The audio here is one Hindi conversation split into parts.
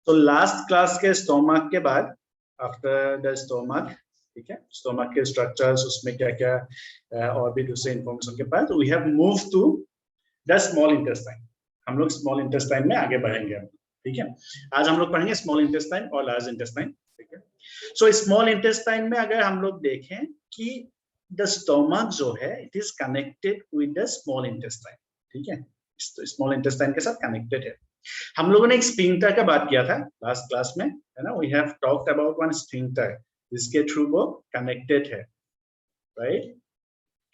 तो लास्ट क्लास के स्टोमक के बाद, आफ्टर द स्टोमक, ठीक है, स्टोमक के स्ट्रक्चर्स, उसमें क्या क्या और भी दूसरे इंफॉर्मेशन के बाद we have move to the small intestine. हम लोग स्मॉल इंटेस्टाइन में आगे बढ़ेंगे, ठीक है। आज हम लोग पढ़ेंगे स्मॉल इंटेस्टाइन और लार्ज इंटेस्टाइन, ठीक है। सो स्मॉल इंटेस्टाइन में अगर हम लोग देखें कि द स्टोमक जो है it is connected with the small intestine, ठीक है, स्मॉल इंटेस्टाइन के साथ कनेक्टेड है। हम लोगों ने एक स्फिंक्टर का बात किया था लास्ट क्लास में, है ना। We have talked about one sphincter जिसके थ्रू वो कनेक्टेड है, राइट।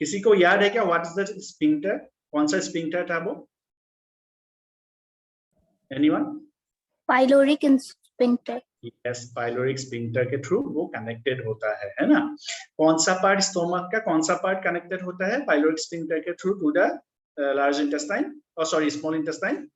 किसी को याद है क्या व्हाट इज द स्फिंक्टर? कौन सा स्फिंक्टर था वो? Anyone? Pyloric sphincter. Yes, pyloric sphincter के थ्रू वो कनेक्टेड होता है ना। कौन सा पार्ट स्टोमक का कौन सा पार्ट कनेक्टेड होता है पाइलोरिक स्फिंक्टर के through to the large intestine, और sorry small intestine?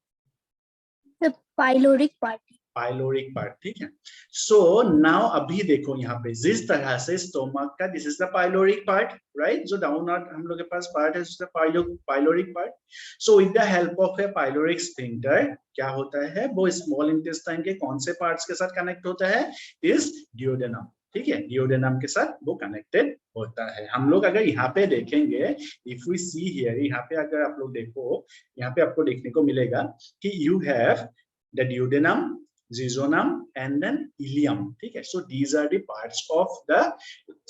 Pyloric part. Pyloric part, ठीक है। सो नाउ अभी देखो यहाँ पे जिस तरह से स्टोमक का this is the pyloric part, right, जो डाउन हम लोग के पास पार्ट है pyloric part. So with the help of A pyloric sphincter क्या होता है, वो स्मॉल इंटेस्टाइन के कौन से पार्ट्स के साथ कनेक्ट होता है? इस डियोडेनम, ठीक है, डियोडेनम के साथ वो कनेक्टेड होता है। हम लोग अगर यहाँ पे देखेंगे, इफ वी सी हियर, यहाँ पे अगर आप लोग देखो, यहाँ पे आपको देखने को मिलेगा कि you have the duodenum, zizonum and then ileum, ठीक है। So these are the parts of the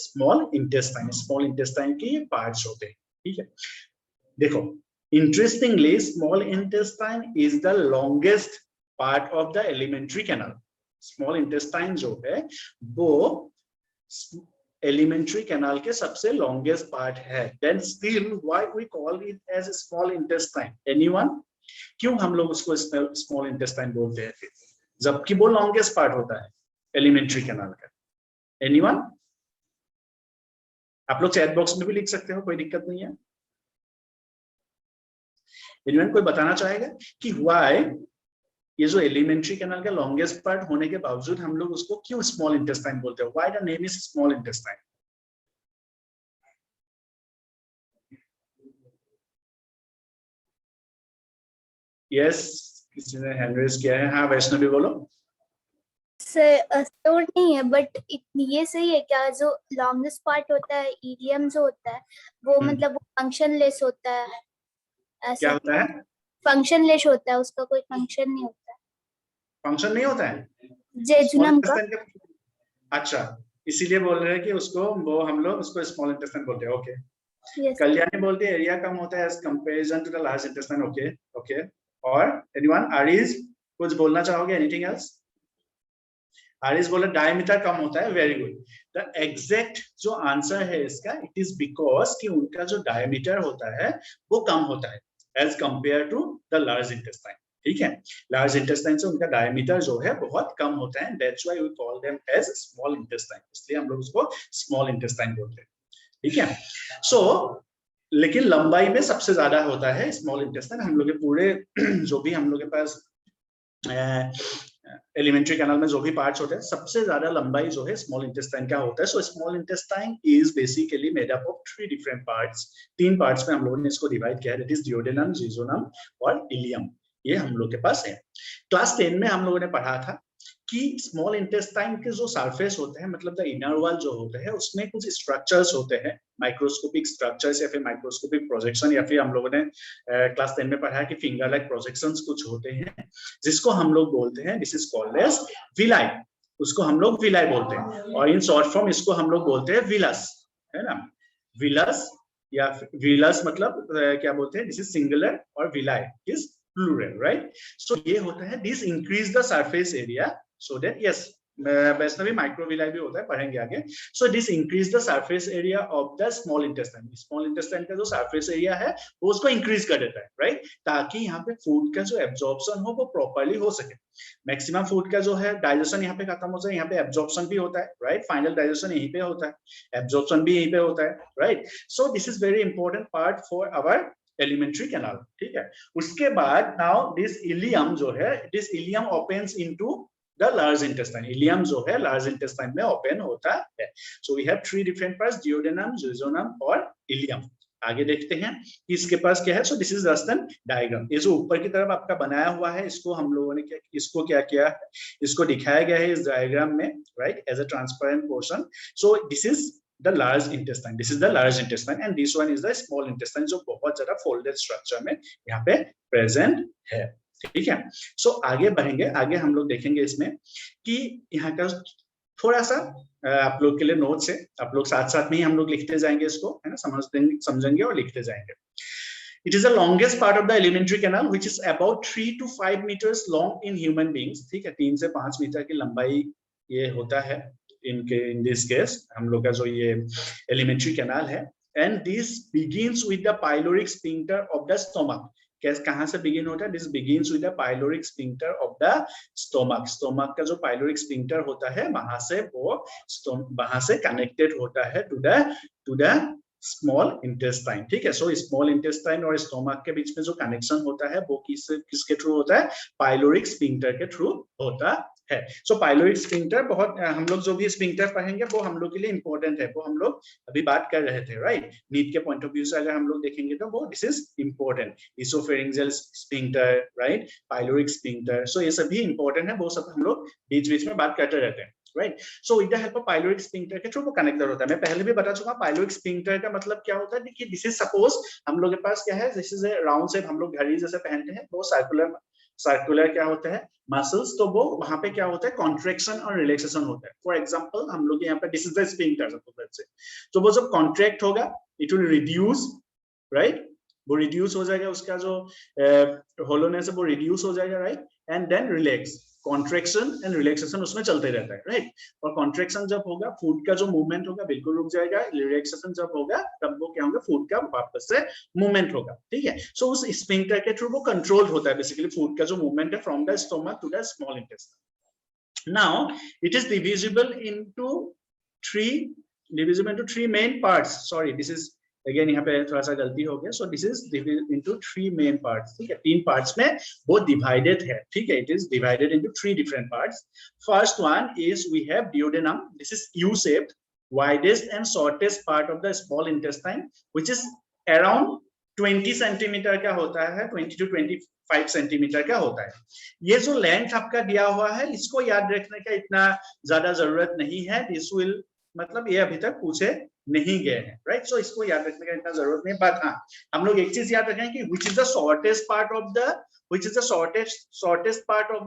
small intestine, small intestine के ये parts होते हैं, ठीक है। देखो interestingly small intestine is the longest part of the alimentary canal. small intestine जो है वो elementary canal के सबसे longest part है। Then still why we call it as small intestine? Anyone? क्यों हम लोग उसको small intestine बोलते हैं फिर, जबकि वो लॉन्गेस्ट पार्ट होता है एलिमेंट्री कैनाल का? एनीवन? आप लोग चैट बॉक्स में भी लिख सकते हो, कोई दिक्कत नहीं है। एनीवन कोई बताना चाहेगा कि व्हाई ये जो एलिमेंट्री कैनाल का लॉन्गेस्ट पार्ट होने के बावजूद हम लोग उसको क्यों स्मॉल इंटेस्टाइन बोलते हैं? Why the name is small intestine? Yes, किसी ने हैंड रेज किया है। हाँ वैष्णवी बोलो। सर नहीं है बट ये सही है क्या, जो लॉन्गेस्ट पार्ट होता है इलियम जो होता है वो मतलब वो फंक्शनलेस होता है? ऐसा क्या होता है? फंक्शनलेस होता है, उसका कोई फंक्शन नहीं होता है। फंक्शन नहीं होता है जेजुनम का? अच्छा, इसीलिए बोल रहे हैं कि उसको वो हम लोग उसको स्मॉल इंटेस्टाइन बोलते हैं। ओके। yes. कल्याणी बोलते हैं एरिया कम होता है as comparison to the large intestine. Okay okay. और एनीवन? आरिज कुछ बोलना चाहोगे? Anything else? आरिज बोला डायमीटर कम होता है। Very good. द एग्जैक्ट जो आंसर है इसका, इट इज बिकॉज कि उनका जो डायमीटर होता है वो कम होता है as compare to the large intestine, ठीक है। लार्ज इंटेस्टाइन से उनका डायमीटर जो है बहुत कम होता है, that's why we call them as small intestine, इसलिए हम लोग उसको स्मॉल इंटेस्टाइन बोलते हैं, ठीक है। सो लेकिन लंबाई में सबसे ज्यादा होता है स्मॉल इंटेस्टाइन। हम लोग के पूरे जो भी हम लोग के पास एलिमेंट्री कैनाल में जो भी पार्ट्स होते हैं सबसे ज्यादा लंबाई जो है स्मॉल इंटेस्टाइन का होता है। So small intestine is basically made up of 3 different parts. 3 parts में हम लोगों ने इसको डिवाइड किया है, दैट इज डियोडेनम, जिजोनम और इलियम। ये हम लोग के पास है। क्लास 10 में हम लोगों ने पढ़ा था कि स्मॉल इंटेस्टाइन के जो सरफेस होते हैं, मतलब द इनर वॉल जो होते हैं, उसमें कुछ स्ट्रक्चर्स होते हैं, माइक्रोस्कोपिक स्ट्रक्चर्स या फिर माइक्रोस्कोपिक प्रोजेक्शन, या फिर हम लोगों ने क्लास 10 में पढ़ा है कि फिंगर लाइक प्रोजेक्शंस कुछ होते हैं जिसको हम लोग बोलते हैं this is called as villi. उसको हम लोग विलाई बोलते हैं, और इन शॉर्ट फॉर्म इसको हम लोग बोलते हैं विलस, है ना। विलस या विलस मतलब क्या बोलते हैं, दिस इज सिंगुलर और विलाई इज प्लूरल, राइट। सो ये होता है this increase the surface area so that yes, Vaishnavi microvilli भी होता है, पढ़ेंगे आगे। So this increase the surface area of the small intestine. Small intestine का जो सरफेस एरिया है वो उसको इंक्रीज कर देता है, राइट, ताकि यहाँ पे फूड का जो एब्जॉर्प्शन हो वो प्रॉपर्ली हो सके। मैक्सिमम फूड का जो है डाइजेशन यहाँ पे खत्म हो जाए, यहाँ पे एब्जॉर्प्शन भी होता है, राइट। फाइनल डाइजेशन यहीं पे होता है, एब्जॉर्प्शन भी यहीं पे होता है, right. So this is very important part for our alimentary canal, ठीक है। उसके बाद नाउ दिस इलियम जो है, this ileum opens into the large intestine. Ileum जो है लार्ज इंटेस्टाइन में ओपन होता है। So we have 3 different parts, duodenum, jejunum और इलियम। आगे देखते हैं कि इसके पास क्या है। So this is just an diagram. ये जो ऊपर की तरफ आपका बनाया हुआ है, इसको हम लोगों ने इसको क्या किया है, इसको दिखाया गया है इस डायग्राम में, right, as a transparent portion. So this is the large intestine, this is the large intestine and this one is the small intestine, जो बहुत ज्यादा फोल्डेड स्ट्रक्चर में यहाँ पे प्रेजेंट है। ठीक है, सो आगे बढ़ेंगे, आगे हम लोग देखेंगे इसमें कि यहाँ का थोड़ा सा आप लोग के लिए नोट्स है, आप लोग साथ साथ में ही हम लोग लिखते जाएंगे इसको, है ना, समझेंगे और लिखते जाएंगे। It is the longest part of the alimentary canal, which is about 3 to 5 meters long in human beings. ठीक है, 3 से 5 मीटर की लंबाई ये होता है in this case हम लोग का जो ये alimentary canal है। And this begins with the pyloric sphincter of the stomach. कहाँ से बिगिन होता है? This begins with the pyloric sphincter of the stomach. Stomach का जो pyloric sphincter होता है, वहां से कनेक्टेड होता है to the स्मॉल इंटेस्टाइन। ठीक है, सो स्मॉल इंटेस्टाइन और स्टोमक के बीच में जो कनेक्शन होता है वो किसके थ्रू होता है? पाइलोरिक स्फिंक्टर के थ्रू होता है। सो पाइलोरिक स्फिंक्टर बहुत, हम लोग जो भी स्फिंक्टर पढ़ेंगे वो हम लोग के लिए इंपॉर्टेंट है, वो हम लोग अभी बात कर रहे थे, राइट। नीट के पॉइंट ऑफ व्यू से अगर हम लोग देखेंगे तो वो this is important. Oesophageal sphincter, right, pyloric sphincter, so ये सभी इंपॉर्टेंट है, वो सब हम लोग बीच बीच में बात करते रहते हैं, right. So with the help of pyloric sphincter के थ्रू वो कनेक्टेड होता है। मैं पहले भी बता चुका, पाइलोरिक स्फिंक्टर का मतलब क्या होता है। देखिए, दिस इज सपोज हम लोग के पास क्या है, this is A round shape, हम लोग घड़ी जैसे पहनते हैं, वो सर्कुलर क्या होता है, मसल्स, तो वो वहां पे क्या होता है, कॉन्ट्रैक्शन और रिलैक्सेशन होता है। फॉर एग्जांपल हम लोग यहाँ पे this is the sphincter suppose से, तो वो जब कॉन्ट्रैक्ट होगा इट विल रिड्यूस, राइट, वो रिड्यूस हो जाएगा, उसका जो होलोनेस है वो रिड्यूस हो जाएगा, right, and then relax, contraction and relaxation उसमें चलते रहता है, राइट। और कॉन्ट्रैक्शन जब होगा, फूड का जो मूवमेंट होगा बिल्कुल रुक जाएगा, रिलैक्सेशन जब होगा तब वो क्या होगा, फूड का वापस से मूवमेंट होगा। ठीक है, सो उस स्फिंक्टर के थ्रू वो कंट्रोल होता है बेसिकली फूड का जो मूवमेंट है from the stomach to the small intestine. Now it is divisible into three main parts. Sorry, this is again यहाँ पे थोड़ा सा गलती हो गया। So this is into 3 main parts. ठीक है, 3 पार्ट्स में वो डिवाइडेड है। ठीक है, it is divided into 3 different parts. First one is we have duodenum. दिस इज U shaped, widest and shortest part of the small intestine, which is around 20 centimetre का होता है, 20 to 25 सेंटीमीटर का होता है। ये जो लेंथ आपका दिया हुआ है, इसको याद रखने का इतना ज्यादा जरूरत नहीं है। दिस विल, मतलब ये अभी तक पूछे नहीं गए हैं, राइट। सो इसको याद रखने का इतना जरूरत नहीं। बट हाँ, हम लोग एक चीज याद रखें कि which is the shortest part of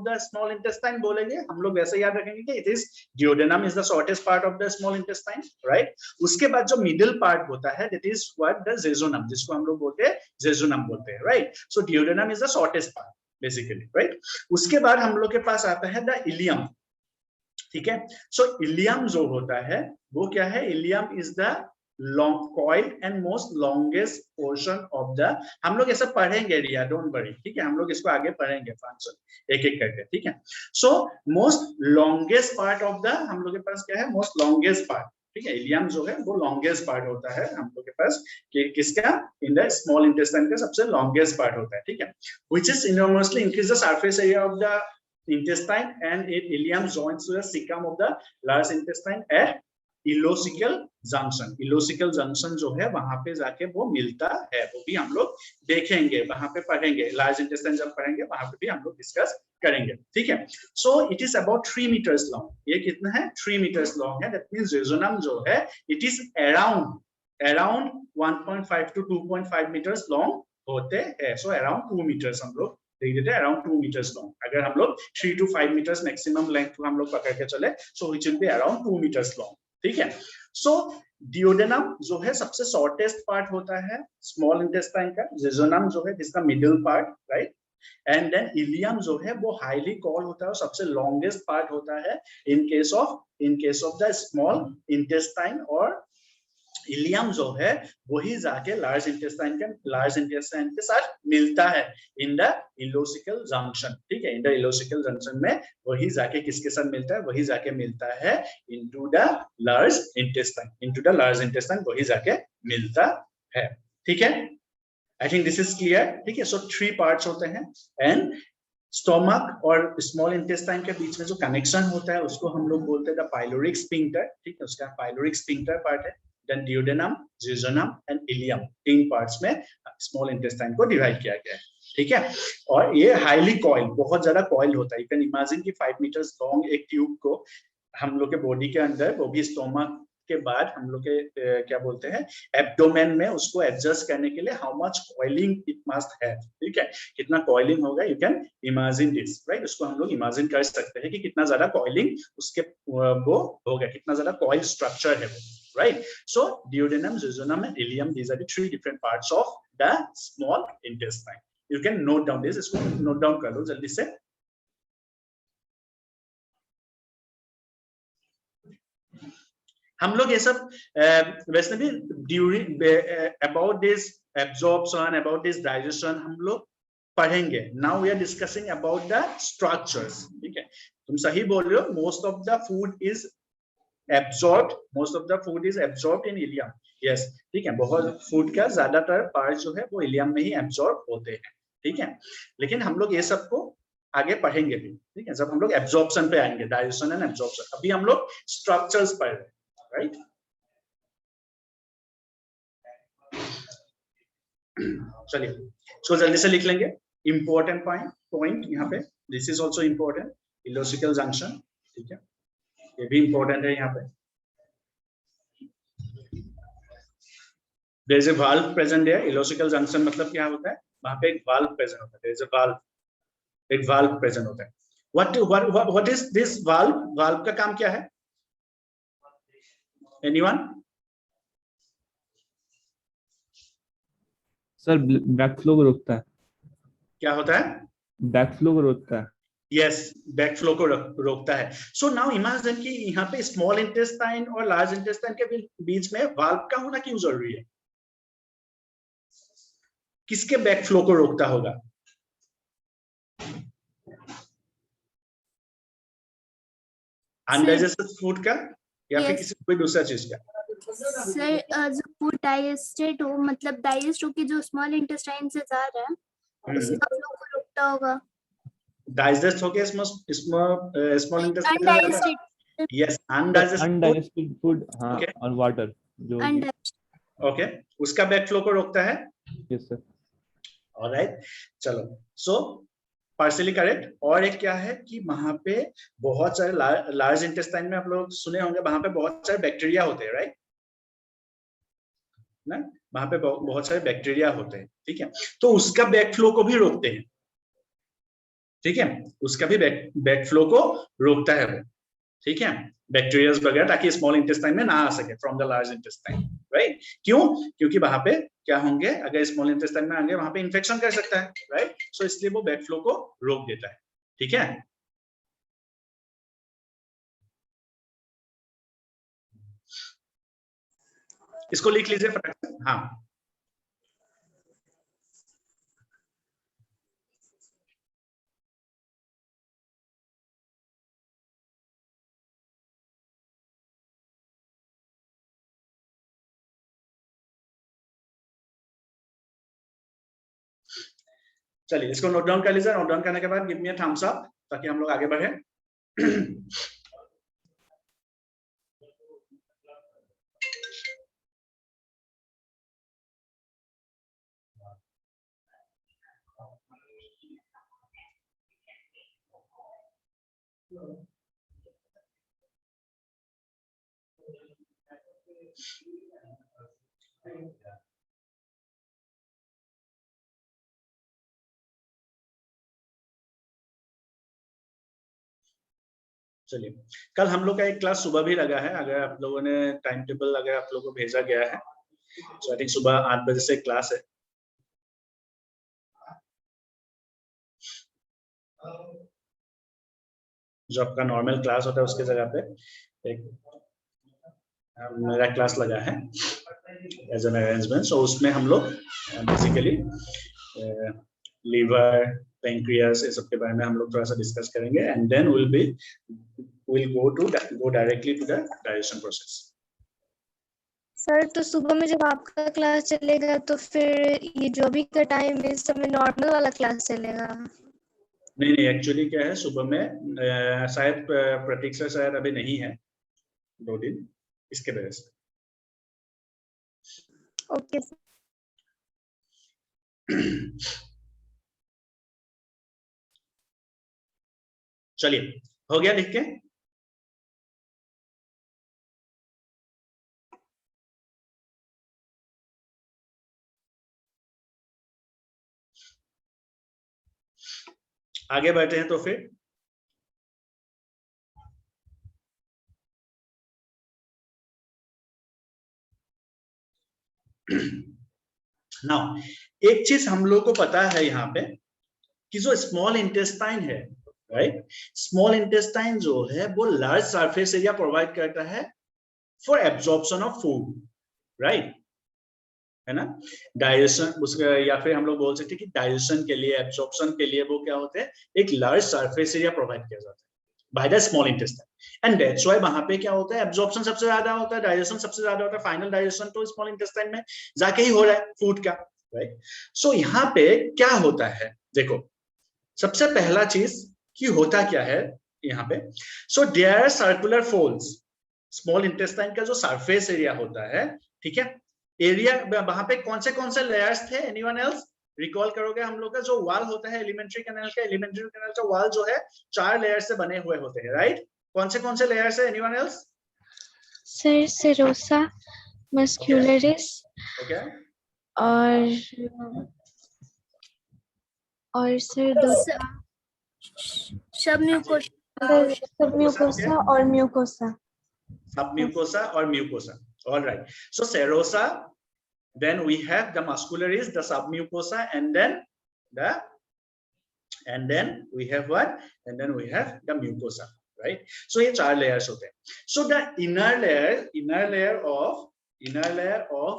the small intestine बोलेंगे हम लोग, वैसे याद रखेंगे कि it is duodenum is the shortest part of the small intestine, right। उसके बाद जो मिडिल पार्ट होता है that is what the jejunum, जिसको हम लोग बोलते हैं jejunum बोलते हैं, right। so duodenum is the shortest part basically, right। उसके बाद हम लोग के पास आता है the ileum। ठीक है, सो इलियम जो होता है वो क्या है, ilium is the long coiled and most longest portion of the, हम लोग ऐसा पढ़ेंगे रिया, डोंट वरी। ठीक है, हम लोग इसको आगे पढ़ेंगे फंक्शन एक एक करके। ठीक है, so most longest part of the, हम लोग के पास क्या है, मोस्ट लॉन्गेस्ट पार्ट। ठीक है, इलियम जो है वो लॉन्गेस्ट पार्ट होता है हम लोग के पास, किसका, इन द स्मॉल इंटेस्टाइन का सबसे लॉन्गेस्ट पार्ट होता है। ठीक है, which is enormously increase the surface area of the intestine and it ileum joins to the cecum of the large intestine at ileocecal junction। ileocecal junction जो है वहां पे जाके वो मिलता है, वो भी हम लोग देखेंगे, वहां पे पढ़ेंगे। लार्ज इंटेस्टाइन जब पढ़ेंगे वहां पे भी हम लोग डिस्कस करेंगे। ठीक है, सो it is about 3 meters long. ये कितना है, 3 meters लॉन्ग है। दैट मींस jejunum जो है it is around 1.5 to 2.5 meters long होते हैं। सो अराउंड 2 meters हम लोग देख देते हैं, अराउंड 2 meters लॉन्ग। अगर हम लोग 3 to 5 meters मैक्सिमम लेंथ हम लोग पकड़ के चले, so it will be around 2 meters long. ठीक है, सो डिओडेनम जो है सबसे शॉर्टेस्ट पार्ट होता है स्मॉल इंटेस्टाइन का, जेजुनम जो है जिसका middle part, right, and then ileum जो है वो हाईली कॉल होता है और सबसे लॉन्गेस्ट पार्ट होता है in case of the small intestine. और इलियम जो है वही जाके लार्ज इंटेस्टाइन के साथ मिलता है इन द इलोसिकल जंक्शन। ठीक है, इन द इलोसिकल जंक्शन में वही जाके किसके साथ मिलता है, वही जाके मिलता है इनटू द लार्ज इंटेस्टाइन वही जाके मिलता है। ठीक है, I think this is clear. ठीक है, सो 3 पार्ट्स होते हैं एंड स्टोमक और स्मॉल इंटेस्टाइन के बीच में जो कनेक्शन होता है उसको हम लोग बोलते हैं द पाइलोरिक स्फिंक्टर। ठीक है, उसका पाइलोरिक स्फिंक्टर पार्ट है। Then डियोडेनम, jejunum and ilium, 3 parts में स्मॉल इंटेस्टाइन को डिवाइड किया गया है, ठीक है। और ये हाईली कॉइल, बहुत ज्यादा कॉइल होता है। यू कैन इमेजिन कि 5 मीटर्स लॉन्ग एक ट्यूब को हम लोग के बॉडी के अंदर, वो भी स्टोमक के बाद हम लोग के क्या बोलते हैं एब्डोमेन में, उसको एडजस्ट करने के लिए how much coiling it must have, ठीक है, कितना कॉइलिंग होगा। You can imagine this, right. उसको हम लोग इमेजिन कर सकते हैं कि कितना ज्यादा कॉइलिंग उसके वो होगा, कितना ज्यादा कॉइल स्ट्रक्चर है वो, right. So duodenum, jejunum and ileum, these are the 3 different parts of the small intestine. You can note down this, इसको नोट डाउन कर लो जल्दी से। हम लोग ये सब वैसे भी during about this absorption, about this digestion हम लोग पढ़ेंगे। Now we are discussing about the structures, ठीक है। तुम सही बोल रहे हो, most of the food is absorbed, most of the food is absorbed in ileum, yes, ठीक है। बहुत फूड का ज्यादातर पार्ट जो है वो इलियम में ही एब्जॉर्ब होते हैं, ठीक है। लेकिन हम लोग ये सबको आगे पढ़ेंगे भी, ठीक है, जब हम लोग एब्जॉर्प्शन पे आएंगे, डाइजेशन एंड एब्जॉर्प्शन। अभी हम लोग स्ट्रक्चर्स पढ़ रहे हैं, राइट। चलिए इसको जल्दी से लिख लेंगे। इंपॉर्टेंट पॉइंट यहाँ पे, this is also important, ileocecal junction, ठीक है, ये भी इंपॉर्टेंट है। यहाँ पे there is a valve present there, ileocecal junction मतलब क्या होता है, वहां पे एक वाल्व प्रेजेंट होता है, देयर इज अ वाल्व, एक वाल्व प्रेजेंट होता है। What is this valve, valve का काम क्या है, एनीवन? सर बैकफ्लो को रोकता है। क्या होता है? बैकफ्लो को रोकता है। यस, बैकफ्लो को रोकता है। सो नाउ इमेजिन कि यहाँ पे स्मॉल इंटेस्टाइन और लार्ज इंटेस्टाइन के बीच में वाल्व का होना क्यों जरूरी है? किसके बैकफ्लो को रोकता होगा? अनडाइजेस्टेड फूड का या फिर किसी कोई दूसरा चीज का? सर जो फूड डाइजेस्टेड हो, मतलब डाइजेस्ट हो के जो स्मॉल इंटेस्टाइन से जा रहा है उसका फ्लो को रोकता होगा। डाइजेस्ट हो गया small intestine, undigested, yes, undigested food, हाँ, और वाटर जो, ओके, उसका बैकफ्लो को रोकता है। Yes sir. ऑलराइट, चलो, सो पार्शियली करेक्ट। और एक क्या है कि वहां पे बहुत सारे लार्ज इंटेस्टाइन में आप लोग सुने होंगे, वहां पे बहुत सारे बैक्टीरिया होते हैं, राइट ना, वहां पे बहुत सारे बैक्टीरिया होते हैं, ठीक है। तो उसका बैकफ्लो को भी रोकते हैं, ठीक है, उसका भी बैकफ्लो को रोकता है वो, ठीक है, बैक्टीरिया वगैरह, ताकि स्मॉल इंटेस्टाइन में ना आ सके from the large intestine, right. क्यों? क्योंकि वहां पे क्या होंगे, अगर स्मॉल इंटेस्टाइन में आएंगे वहां पे इन्फेक्शन कर सकता है, राइट। सो इसलिए वो बैकफ्लो को रोक देता है, ठीक है। इसको लिख लीजिए फटाफट से, हाँ। चलिए इसको नोट डाउन कर लीजिए, नोट डाउन करने के बाद give me a thumbs up ताकि हम लोग आगे बढ़े। चलिए, कल हम लोग का एक क्लास सुबह भी लगा है, अगर आप लोगों ने टाइम टेबल अगर आप लोगों को भेजा गया है, तो आई थिंक सुबह 8 बजे से क्लास है। जो आपका नॉर्मल क्लास होता है उसके जगह पे एक मेरा क्लास लगा है एज एन अरेंजमेंट। सो उसमें हम लोग बेसिकली लीवर, पेंक्रियास, इस सब के बारे में हम लोग थोड़ा सा डिस्कस करेंगे, and then we'll go directly to the digestion process. Sir तो सुबह में जब आपका क्लास चलेगा तो फिर ये जो भी का टाइम है इस समय नॉर्मल वाला क्लास चलेगा? नहीं, एक्चुअली क्या है, सुबह में शायद प्रतीक सर शायद अभी नहीं है 2 दिन, इसके वजह से। Okay sir. चलिए, हो गया लिख के? आगे बढ़ते हैं तो फिर नाउ एक चीज हम लोग को पता है यहाँ पे कि जो स्मॉल इंटेस्टाइन है, राइट, स्मॉल इंटेस्टाइन जो है वो लार्ज सरफेस एरिया प्रोवाइड करता है for absorption of food, right, है ना। डाइजेशन उसका, या फिर हम लोग बोल सकते हैं कि डाइजेशन के लिए, एब्जॉर्प्शन के लिए वो क्या होते हैं, एक लार्ज सरफेस एरिया प्रोवाइड किया जाता है by the small intestine. And that's why वहां पे क्या होता है, एब्जॉर्प्शन सबसे ज्यादा होता है, डाइजेशन सबसे ज्यादा होता है, फाइनल डाइजेशन तो स्मॉल इंटेस्टाइन में जाके ही हो रहा है फूड का, राइट। सो यहाँ पे क्या होता है, देखो सबसे पहला चीज कि होता क्या है यहाँ पे, so there are circular folds, small intestine का जो सरफेस एरिया होता है, ठीक है, एरिया वहां पे कौन से लेयर्स थे, एनीवन एल्स रिकॉल करोगे, हम लोग का जो वॉल होता है एलिमेंट्री कैनाल का, एलिमेंट्री कैनाल का वॉल जो है 4 लेयर से बने हुए होते हैं, राइट। कौन से लेयर्स है, anyone else? Sir serosa, muscularis, okay, और सर दो सबम्यूकोसा और म्यूकोसा। सबम्यूकोसा और mucosa, all right. So serosa, then we have the muscularis, the submucosa, and then we have what, and then we have the mucosa, right? So ये 4 layers होते हैं। So the inner layer of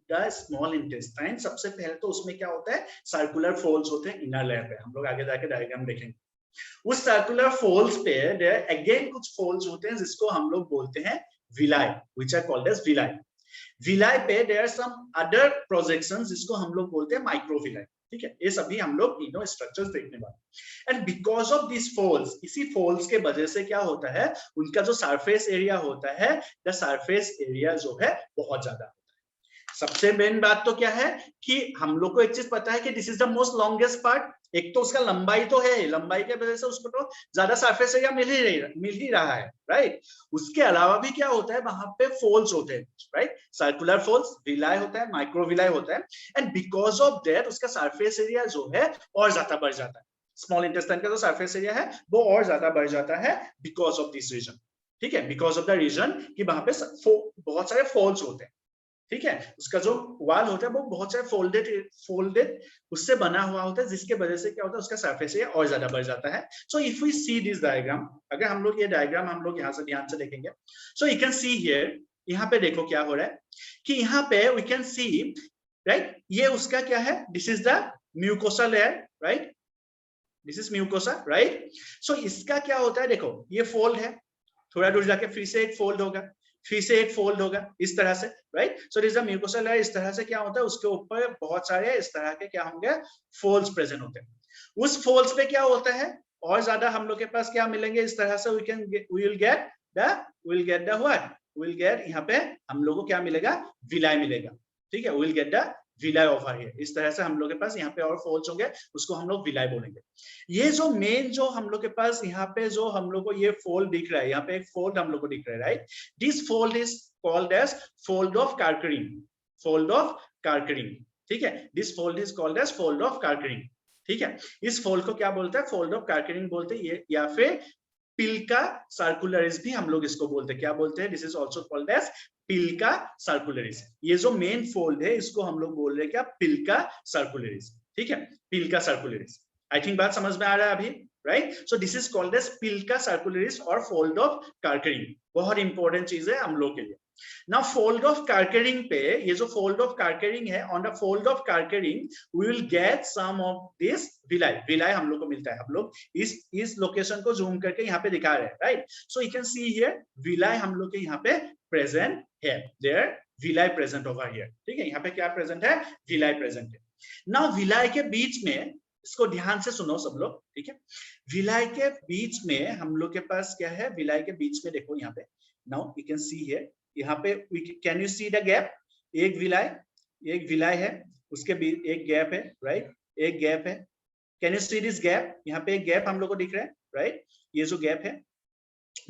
the small intestine, सबसे पहले तो उसमें क्या होता है, सर्कुलर फोल्ड्स होते हैं इनर लेयर पे, हम लोग आगे जाके डायग्राम देखेंगे। उस सर्कुलर फोल्ड्स पे there again कुछ फोल्ड्स होते हैं जिसको हम लोग बोलते हैं villi, which are called as villi। Villi पे there are some other projections जिसको हम लोग बोलते हैं माइक्रोविलाई, ठीक है। ये सभी हम लोग तीनों स्ट्रक्चर्स देखने वाले। And because of this folds, इसी फोल्ड्स के वजह से क्या होता है, उनका जो सरफेस एरिया होता है, द सरफेस एरिया जो है बहुत ज्यादा होता है। सबसे मेन बात तो क्या है कि हम लोग को एक चीज पता है कि this is the most longest part, एक तो उसका लंबाई तो है, लंबाई के वजह से उसको तो ज्यादा सरफेस एरिया मिल ही रहा है, राइट। उसके अलावा भी क्या होता है, वहां पे फोल्ड्स होते हैं, राइट, सर्कुलर फोल्ड्स, विलाई होता है, माइक्रोविलाई होता है, एंड बिकॉज ऑफ दैट उसका सरफेस एरिया जो है और ज्यादा बढ़ जाता है। स्मॉल इंटेस्टाइन का जो सरफेस एरिया है वो और ज्यादा बढ़ जाता है बिकॉज ऑफ दिस रीजन, ठीक है, बिकॉज ऑफ द रीजन कि वहां पे बहुत सारे फोल्ड्स होते हैं, ठीक है। उसका जो वॉल होता है वो बहुत सारे फोल्डेड उससे बना हुआ होता है, जिसके वजह से क्या होता है, उसका सरफेस एरिया और ज्यादा बढ़ जाता है। So if we see this diagram, अगर हम लोग ये डायग्राम हम लोग यहाँ से ध्यान से देखेंगे, सो यू कैन सी हियर, यहाँ पे देखो क्या हो रहा है कि यहाँ पे वी कैन सी, राइट, ये उसका क्या है, this is the mucosa layer, right, this is mucosa, right. So इसका क्या होता है, देखो ये फोल्ड है, थोड़ा दूर जाके फिर से एक फोल्ड होगा, फिर से एक फोल्ड होगा, इस तरह से, right. So this is the mucosa layer. इस तरह से क्या होता है, उसके ऊपर बहुत सारे इस तरह के क्या होंगे, फोल्ड्स प्रेजेंट होते हैं। उस फोल्ड्स पे क्या होता है, और ज्यादा हम लोग के पास क्या मिलेंगे, इस तरह से we will get the what, we'll get, यहाँ पे हम लोगों को क्या मिलेगा, विलाई मिलेगा, ठीक है, we'll get the villi over here. इस तरह से हम लोग के पास यहाँ पे और फोल्ड्स होंगे, उसको हम लोग विलाई बोलेंगे। ये जो मेन जो हम लोग के पास यहाँ पे जो हम लोग को ये फोल्ड दिख रहा है, यहाँ पे एक फोल्ड हम लोग को दिख रहा है, right, this fold is called as fold of Kerckring, fold of Kerckring, ठीक है, this fold is called as fold of Kerckring, ठीक है। इस फोल्ड को क्या बोलते हैं, फोल्ड ऑफ कार्करिंग बोलते हैं, ये या फिर पिल्का सर्कुलरिस भी हम लोग इसको बोलते हैं, क्या बोलते हैं, this is also called as plica circularis. ये जो मेन फोल्ड है इसको हम लोग बोल रहे हैं क्या, पिल्का सर्कुलरिस, ठीक है, पिल्का सर्कुलरिस। आई थिंक बात समझ में आ रहा है अभी, right. So this is called as plica circularis और फोल्ड ऑफ कार्करिंग, बहुत इंपॉर्टेंट चीज है हम लोग के लिए। नाउ फोल्ड ऑफ कार्करिंग पे, ये जो फोल्ड ऑफ कार्करिंग है, on the fold of Kerckring we will get some of this villi, villi हम लोग को मिलता है। हम लोग इस लोकेशन को जूम करके यहाँ पे दिखा रहे हैं, right. So you can see here villi हम लोग के यहाँ पे प्रेजेंट है, there villi present over here, ठीक है, यहाँ पे क्या प्रेजेंट है, विलाई प्रेजेंट है। नाउ विलाई के बीच में, इसको ध्यान से सुनो सब लोग, ठीक है, विलाई के बीच में हम लोग के पास क्या है, विलाई के बीच में देखो यहाँ पे, now you can see here, यहाँ पे can you see the gap, एक विलाई, एक विलाय है, उसके बीच एक गैप है, राइट, एक गैप है। Can you see this gap? यहाँ पे एक गैप हम लोग को दिख रहा है, राइट, ये जो गैप है।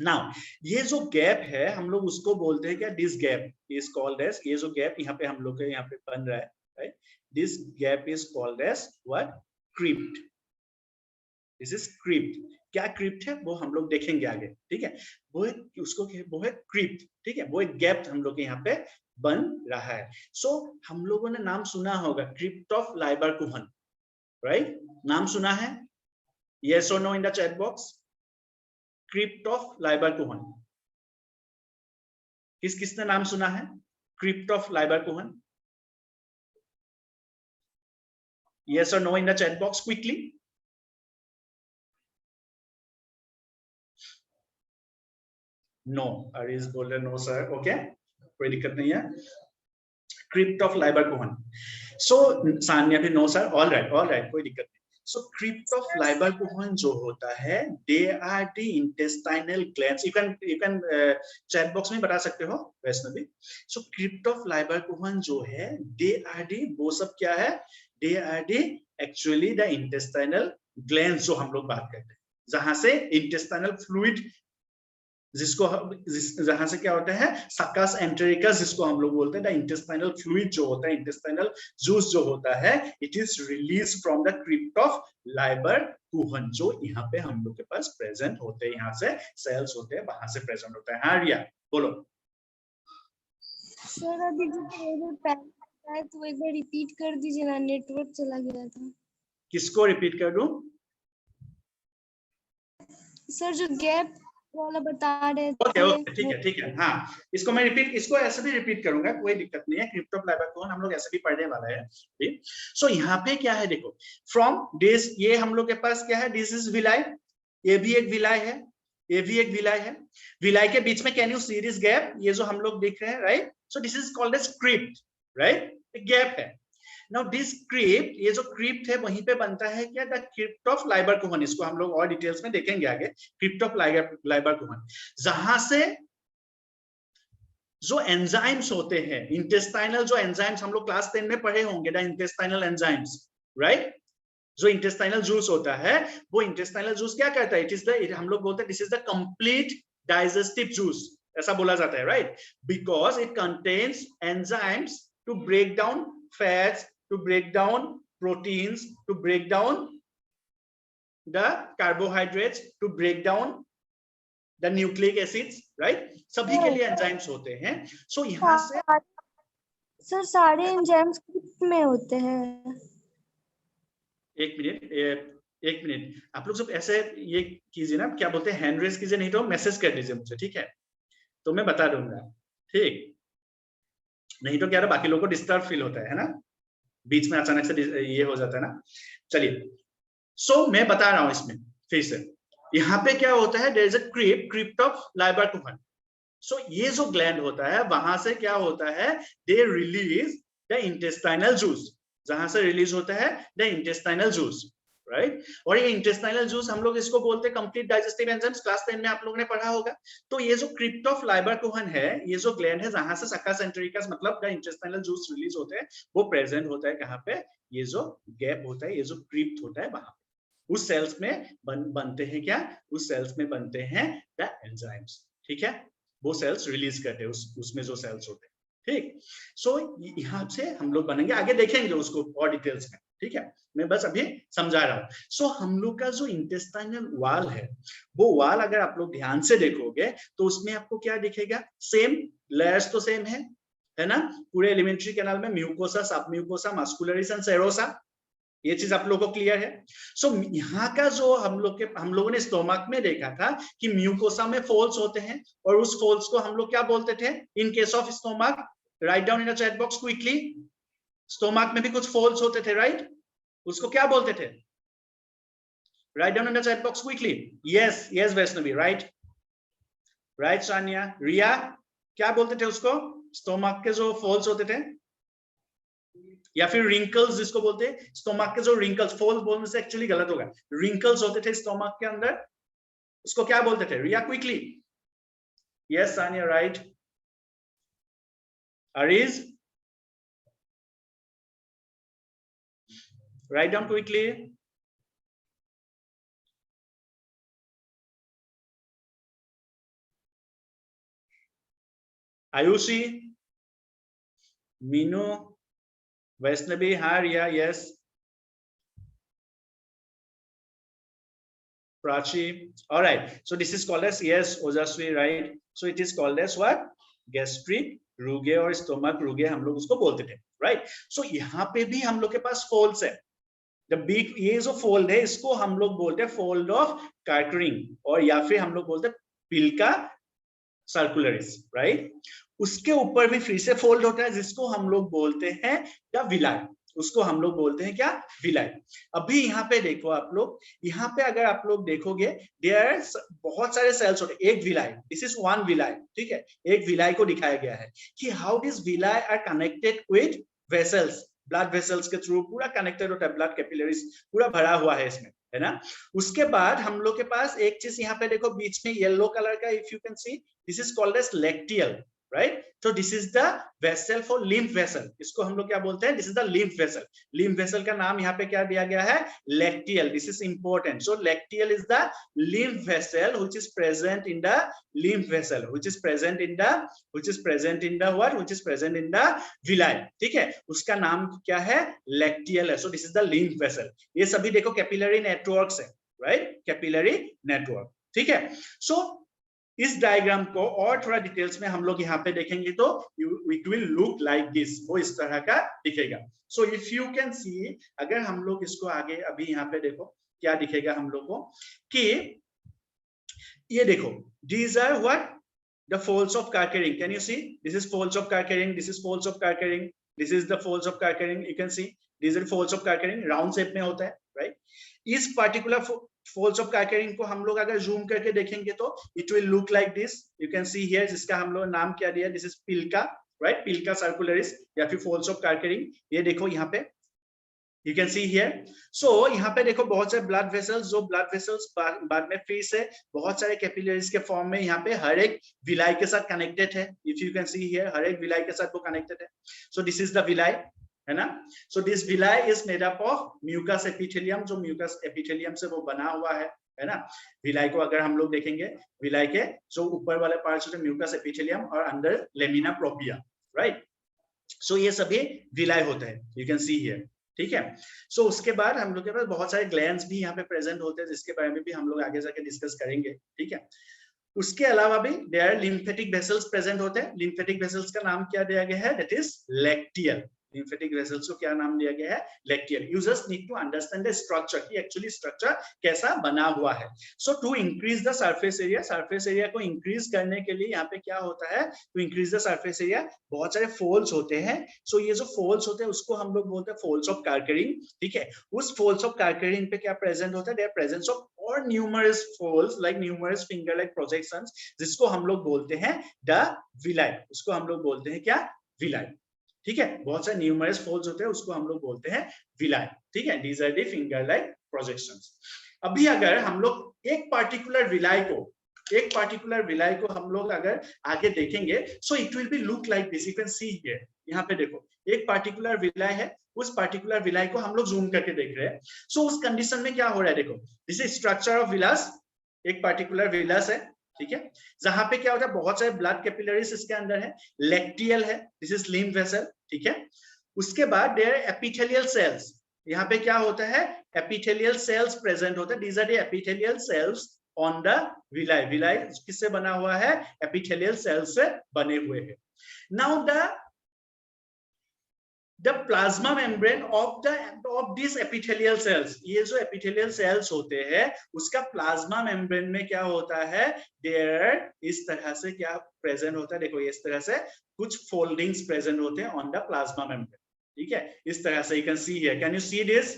नाउ ये जो गैप है हम लोग उसको बोलते हैं क्या? This gap is called as, ये जो गैप यहाँ पे हम लोग के यहाँ पे बन रहा है, right, this gap is called as what? Crypt. This is crypt. क्या क्रिप्ट है वो हम लोग देखेंगे आगे, ठीक है। वो है क्रिप्ट, ठीक है। वो एक गैप हम लोग के यहाँ पे बन रहा है। सो हम लोगों ने नाम सुना होगा क्रिप्ट ऑफ लाइबरकुहन, राइट, नाम सुना है? यस और no in the chat box. Crypt of Lieberkuhn, किसने नाम सुना है क्रिप्ट ऑफ लाइबरकुहन? यस और no in the chat box quickly. No, Areej बोल रहे नो सर, ओके, कोई दिक्कत नहीं है। Crypt of Lieberkuhn, so Sanya भी नो सर, ऑल राइट, कोई दिक्कत नहीं। सो क्रिप्ट ऑफ लाइबरकुहन जो होता है, they are the intestinal glands. You can chat box में बता सकते हो Vaishnavi. So crypt of Lieberkuhn जो है, दे आर दी, वो सब क्या है? They are the actually the intestinal glands जो हम लोग बात करते हैं, जहां से इंटेस्टाइनल फ्लूइड, जहां से क्या होता है सक्कस एंटेरिकस, जिसको हम लोग बोलते हैं द इंटेस्टाइनल फ्लूइड जो होता है, इंटेस्टाइनल जूस जो होता है, it is release from the crypt of Lieberkuhn, जो यहाँ पे हम लोग के पास प्रेजेंट होते हैं, यहाँ से सेल्स होते हैं, वहां से प्रेजेंट होता है। हाँ रिया बोलो। सर अभी जो पहले है तो एक बार रिपीट कर दीजिए ना, नेटवर्क चला गया था। किसको रिपीट कर दूं? सर जो गैप वाला बता रहे ओके थे। ठीक है, हाँ, इसको मैं इसको ऐसे भी रिपीट करूंगा, कोई दिक्कत नहीं है। क्रिप्ट ऑफ लाइबरकुहन हम लोग ऐसे भी पढ़ने वाला है, ठीक। सो यहाँ पे क्या है देखो, फ्रॉम दिस, ये हम लोग के पास क्या है, दिस इज विलाय, ये भी एक विलाय है, ये भी एक विलाय है। विलाय के बीच में can you see this gap, ये जो हम लोग देख रहे हैं, right, so this is called as crypt, right, एक गैप है। नाउ दिस क्रिप्ट, ये जो क्रिप्ट है वहीं पे बनता है क्या? द क्रिप्ट ऑफ लाइबरकुहन, इसको हम लोग और डिटेल्स में देखेंगे आगे। क्रिप्ट ऑफ लाइबरकुहन, जहां से जो एंजाइम्स होते हैं, इंटेस्टाइनल जो एंजाइम्स हम लोग क्लास 10 में पढ़े होंगे, द इंटेस्टाइनल एंजाइम्स, राइट, जो इंटेस्टाइनल जूस होता है, वो इंटेस्टाइनल जूस क्या करता है? इट इज द, हम लोग बोलते हैं this is the complete digestive juice, ऐसा बोला जाता है, right, because it contains enzymes to break down fats, to break down proteins, to break down the carbohydrates, to break down the nucleic acids, right, सभी के लिए एंजाइम्स होते हैं। सो यहाँ से सर सारे एंजाइम्स क्रिप्ट में होते हैं। एक मिनट आप लोग सब ऐसे ये कीजिए ना, क्या बोलते हैं, हैंड रेज कीजिए, नहीं तो मैसेज कर दीजिए मुझे, ठीक है, तो मैं बता दूंगा, ठीक, नहीं तो क्या है, बाकी लोगों को डिस्टर्ब फील होता है ना, बीच में अचानक से ये हो जाता है ना। चलिए, सो मैं बता रहा हूं इसमें फिर से, यहाँ पे क्या होता है, there is a crypt of Lieberkuhn. So ये जो ग्लैंड होता है, वहां से क्या होता है, they release the intestinal juice, जहां से रिलीज होता है द इंटेस्टाइनल जूस, राइट, और ये इंटेस्टाइनल जूस हम लोग इसको बोलते हैं कंप्लीट डाइजेस्टिव एंजाइम्स, क्लास 10 में आप लोगों ने पढ़ा होगा। तो ये जो क्रिप्ट ऑफ लाइबरकुहन है, ये जो ग्लैंड है जहां से सक्कस एंटेरिकस मतलब द इंटेस्टाइनल जूस रिलीज होते हैं, वो प्रेजेंट होता है कहां पे, ये जो गैप होता है, ये जो क्रिप्ट होता है वहां पे, उस सेल्स में बनते हैं क्या, उस सेल्स में बनते हैं द एंजाइम्स, ठीक है, वो सेल्स रिलीज करते हैं उसमें जो सेल्स होते हैं, ठीक। सो यहाँ से हम लोग बनेंगे, आगे देखेंगे उसको और डिटेल्स में, ठीक है, मैं बस अभी समझा रहा हूं। सो हम लोग का जो इंटेस्टाइनल वाल है, वो वाल अगर आप लोग ध्यान से देखोगे तो उसमें आपको क्या दिखेगा, सेम लेयर्स तो सेम है ना, पूरे एलिमेंट्री कैनाल में mucosa, submucosa, muscularis and serosa, ये चीज आप लोगों को क्लियर है। सो यहाँ का जो हम लोगों ने स्टोमक में देखा था कि म्यूकोसा में फोल्स होते हैं, और उस फोल्स को हम लोग क्या बोलते थे इन case of stomach, right down in the chat box quickly, stomach में भी कुछ फोल्स होते थे, राइट, उसको क्या बोलते थे, write down in the chat box quickly. Yes Vaishnavi, right Sania, Riya, क्या बोलते थे उसको, स्टोमक के जो फोल्स होते थे, या फिर रिंकल्स जिसको बोलते हैं, स्टोमक के जो रिंकल्स, फोल्स बोलने से एक्चुअली गलत होगा, रिंकल्स होते थे स्टोमक के अंदर, उसको क्या बोलते थे, Riya quickly. Yes Sania, right, Areej, Write down quickly. Ayushi, Minu, Vaishnavi, Harya, yes. Prachi. All right. So this is called as, yes, Ojaswi, right? So it is called as what? Gastric रुगे और स्टोमक रुगे हम लोग उसको बोलते थे, राइट? सो यहाँ पे भी हम लोग के पास फोल्ड्स है। द बिग, ये जो फोल्ड है इसको हम लोग बोलते हैं फोल्ड ऑफ कार्टरिंग, और या फिर हम लोग बोलते हैं पिल्का सर्कुलरिस, राइट? उसके ऊपर भी फिर से फोल्ड होता है जिसको हम लोग बोलते हैं द विलाई, उसको हम लोग बोलते हैं क्या? विलाई। अभी यहाँ पे देखो आप लोग, यहाँ पे अगर आप लोग देखोगे देयर बहुत सारे सेल्स होते हैं, एक villi, this is one villi, ठीक है? एक विलाई को दिखाया गया है कि how this villi are connected with vessels, blood vessels के थ्रू पूरा कनेक्टेड होता है, ब्लड कैपिलरीज पूरा भरा हुआ है इसमें, है ना? उसके बाद हम लोग के पास एक चीज यहाँ पे देखो बीच में येलो कलर का, if you can see, this is called as lacteal, right? तो this is the vessel for lymph vessel, इसको हम लोग क्या बोलते हैं? This is the lymph vessel. Lymph vessel का नाम यहाँ पे क्या दिया गया है? Lacteal. This is important. So lacteal is the lymph vessel which is present in the lymph vessel, which is present in the what? Which is present in the villi, ठीक है? उसका नाम क्या है? लैक्टियल है। So this is the lymph vessel. ये सभी देखो कैपिलरी नेटवर्क्स है, राइट? कैपिलरी नेटवर्क, ठीक है? सो इस डायग्राम को और थोड़ा डिटेल्स में हम लोग यहाँ पे देखेंगे तो it will look like this, वो इस तरह का दिखेगा। सो इफ यू कैन सी, अगर हम लोग इसको आगे अभी यहाँ पे देखो क्या दिखेगा हम लोग को, कि ये देखो, these are what? The folds of Karkering. Can you see? This is folds of Karkering, this is folds of Karkering, this is the folds of Karkering. You can see these are folds of Karkering, round shape में होता है, राइट? इस पर्टिकुलर folds of Karkering को हम लोग अगर जूम करके देखेंगे तो it will look like this. You can see here, जिसका हम लोग नाम क्या दिया? This is plica, right? Plica circularis या फिर folds of Karkering। ये देखो यहाँ पे, you can see here. So यहाँ पे देखो बहुत सारे ब्लड वेसल्स, जो ब्लड वेसल्स बाद में फिर से बहुत सारे कैपिलरीज के फॉर्म में यहाँ पे हर एक विलाई के साथ कनेक्टेड है। If you can see here, हर एक विलाई के साथ वो कनेक्टेड है। So this is the villi, है ना? So this villi is made up of mucous epithelium, जो mucous epithelium से वो बना हुआ है ना? विलाई को अगर हम लोग देखेंगे, विलाई के जो ऊपर वाले पार्ट्स होते हैं म्यूकस एपिथेलियम और अंदर लेमिना प्रोपिया, राइट? सो ये सभी विलाई होते हैं, यू कैन सी हियर, ठीक है? सो उसके बाद हम लोग के पास बहुत सारे ग्लैंड्स भी यहाँ पे प्रेजेंट होते हैं, जिसके बारे में भी हम लोग आगे जाके डिस्कस करेंगे, ठीक है? उसके अलावा भी देयर लिम्फेटिक वेसल्स प्रेजेंट होते हैं। लिम्फेटिक वेसल्स का नाम क्या दिया गया है? That is lacteal. Lymphatic vessels को क्या नाम दिया गया है? Lacteal. You just need to understand the structure, कि एक्चुअली स्ट्रक्चर कैसा बना हुआ है। So to increase the surface area को इंक्रीज करने के लिए यहाँ पे क्या होता है? To increase the surface area बहुत सारे फोल्ड्स होते हैं। सो ये जो फोल्ड्स होते हैं उसको हम लोग बोलते हैं फोल्ड्स ऑफ कार्करिंग, ठीक है? उस फोल्ड्स ऑफ कार्करिंग पे क्या प्रेजेंट होता है? देयर प्रेजेंस ऑफ और numerous folds like numerous finger like projections, जिसको हम लोग बोलते हैं द विलाई। उसको हम लोग बोलते हैं क्या? विलाई, ठीक है? बहुत सारे न्यूमरस फोल्ड्स होते हैं, उसको हम लोग बोलते हैं विलाई, ठीक है? These are the finger like projections. अभी अगर हम लोग एक पार्टिकुलर विलाई को हम लोग अगर आगे देखेंगे, so it will be look like this. You can see here, यहाँ पे देखो एक पार्टिकुलर विलाई है, उस पार्टिकुलर विलाई को हम लोग जूम करके देख रहे हैं। सो उस कंडीशन में क्या हो रहा है? देखो, दिस इज स्ट्रक्चर ऑफ विलास, एक पार्टिकुलर विलास है, ठीक है? जहां पे क्या होता है? बहुत सारे ब्लड कैपिलरीज इसके अंदर है, लैक्टियल है, दिस इज लिम्फ वेसल, ठीक है? उसके बाद देयर एपिथेलियल सेल्स, यहाँ पे क्या होता है? एपिथेलियल सेल्स प्रेजेंट होते हैं। These are the epithelial cells on the villi. Villi किससे बना हुआ है? एपिथेलियल सेल्स से बने हुए हैं। Now the plasma membrane of these epithelial cells, ये जो epithelial cells होते हैं उसका plasma membrane में क्या होता है? there इस तरह से क्या present होता है? देखो इस तरह से कुछ foldings present होते हैं on the plasma membrane, ठीक है? इस तरह से you can see here, can you see this?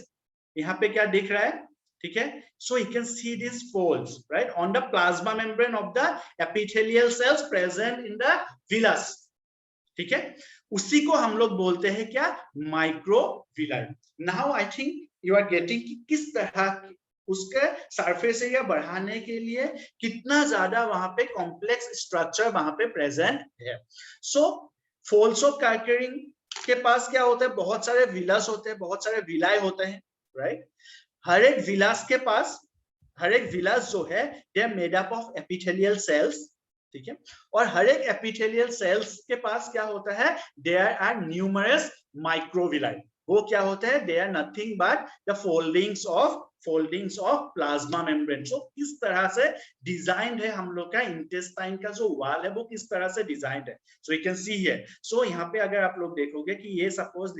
यहाँ पे क्या दिख रहा है? ठीक है? So you can see these folds, right, on the plasma membrane of the epithelial cells present in the villus, ठीक है? उसी को हम लोग बोलते हैं क्या? Microvilli. Now I think you are getting कि किस तरह उसके सरफेस एरिया बढ़ाने के लिए कितना ज्यादा वहां पे कॉम्प्लेक्स स्ट्रक्चर वहां पे प्रेजेंट है। सो फोल्ड्स ऑफ कार्करिंग के पास क्या होता है? बहुत सारे विलास होते हैं, बहुत सारे विलाई होते हैं, राइट। हर एक विलास के पास, हर एक विलास जो है they are made up of epithelial cells, ठीक है। और हर एक एपिथेलियल सेल्स के पास क्या होता है, देयर आर न्यूमरस माइक्रोविलाई। वो क्या होता है, they are nothing but the foldings of plasma membrane. So किस तरह से डिजाइंड है हम लोग का इंटेस्टाइन का जो वॉल है वो किस तरह से डिजाइंड है। So you can see here. So यहाँ पे अगर आप लोग देखोगे कि ये suppose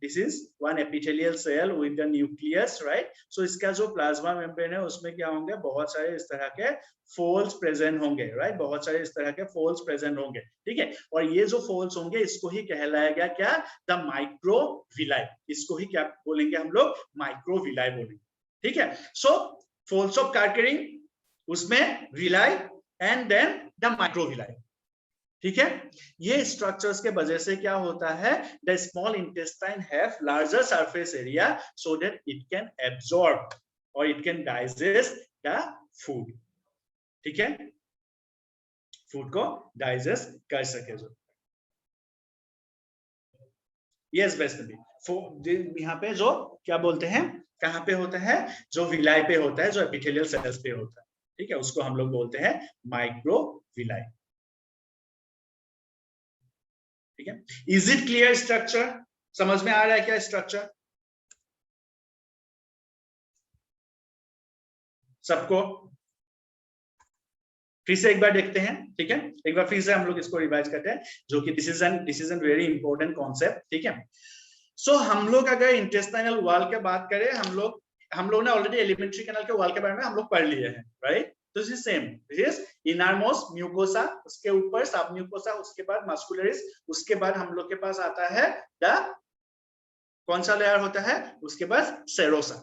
this is one epithelial cell with the nucleus, right? So इसका जो प्लाज्मा मेम्ब्रेन है उसमें क्या होंगे, बहुत सारे इस तरह के फोल्ड्स प्रेजेंट होंगे, राइट। बहुत सारे इस तरह के फोल्ड्स प्रेजेंट होंगे, ठीक है। और ये जो फोल्ड्स होंगे इसको ही कहलाएगा क्या, द माइक्रोविलाई। इसको ही क्या बोलेंगे हम लोग, माइक्रोविलाई बोलेंगे, ठीक है। सो फोल्ड्स ऑफ कार्करिंग, उसमें villi and then the microvilli, ठीक है। ये स्ट्रक्चर्स के वजह से क्या होता है, the small intestine have larger surface area so that it can absorb और it can digest the food, ठीक है, फूड को डाइजेस्ट कर सके जो। यस बेस्ट भी यहाँ पे जो क्या बोलते हैं, कहाँ पे होता है, जो विलाई पे होता है, जो एपिथेलियल सेल्स पे होता है, ठीक है, उसको हम लोग बोलते हैं माइक्रोविलाई, ठीक है। इज इट क्लियर स्ट्रक्चर, समझ में आ रहा है क्या स्ट्रक्चर सबको? फिर से एक बार देखते हैं, ठीक है, एक बार फिर से हम लोग इसको रिवाइज करते हैं, जो कि this is an very important concept, ठीक है। सो हम लोग अगर इंटेस्टाइनल वॉल की बात करें, हम लोग ने ऑलरेडी एलिमेंट्री कैनाल के वॉल के बारे में हम लोग पढ़ लिए हैं, राइट। तो this is same, this is innermost mucosa, उसके ऊपर सब म्यूकोसा, उसके बाद मस्कुलरिस, उसके बाद हम लोग के पास आता है द कौन सा लेयर होता है, उसके बाद सेरोसा,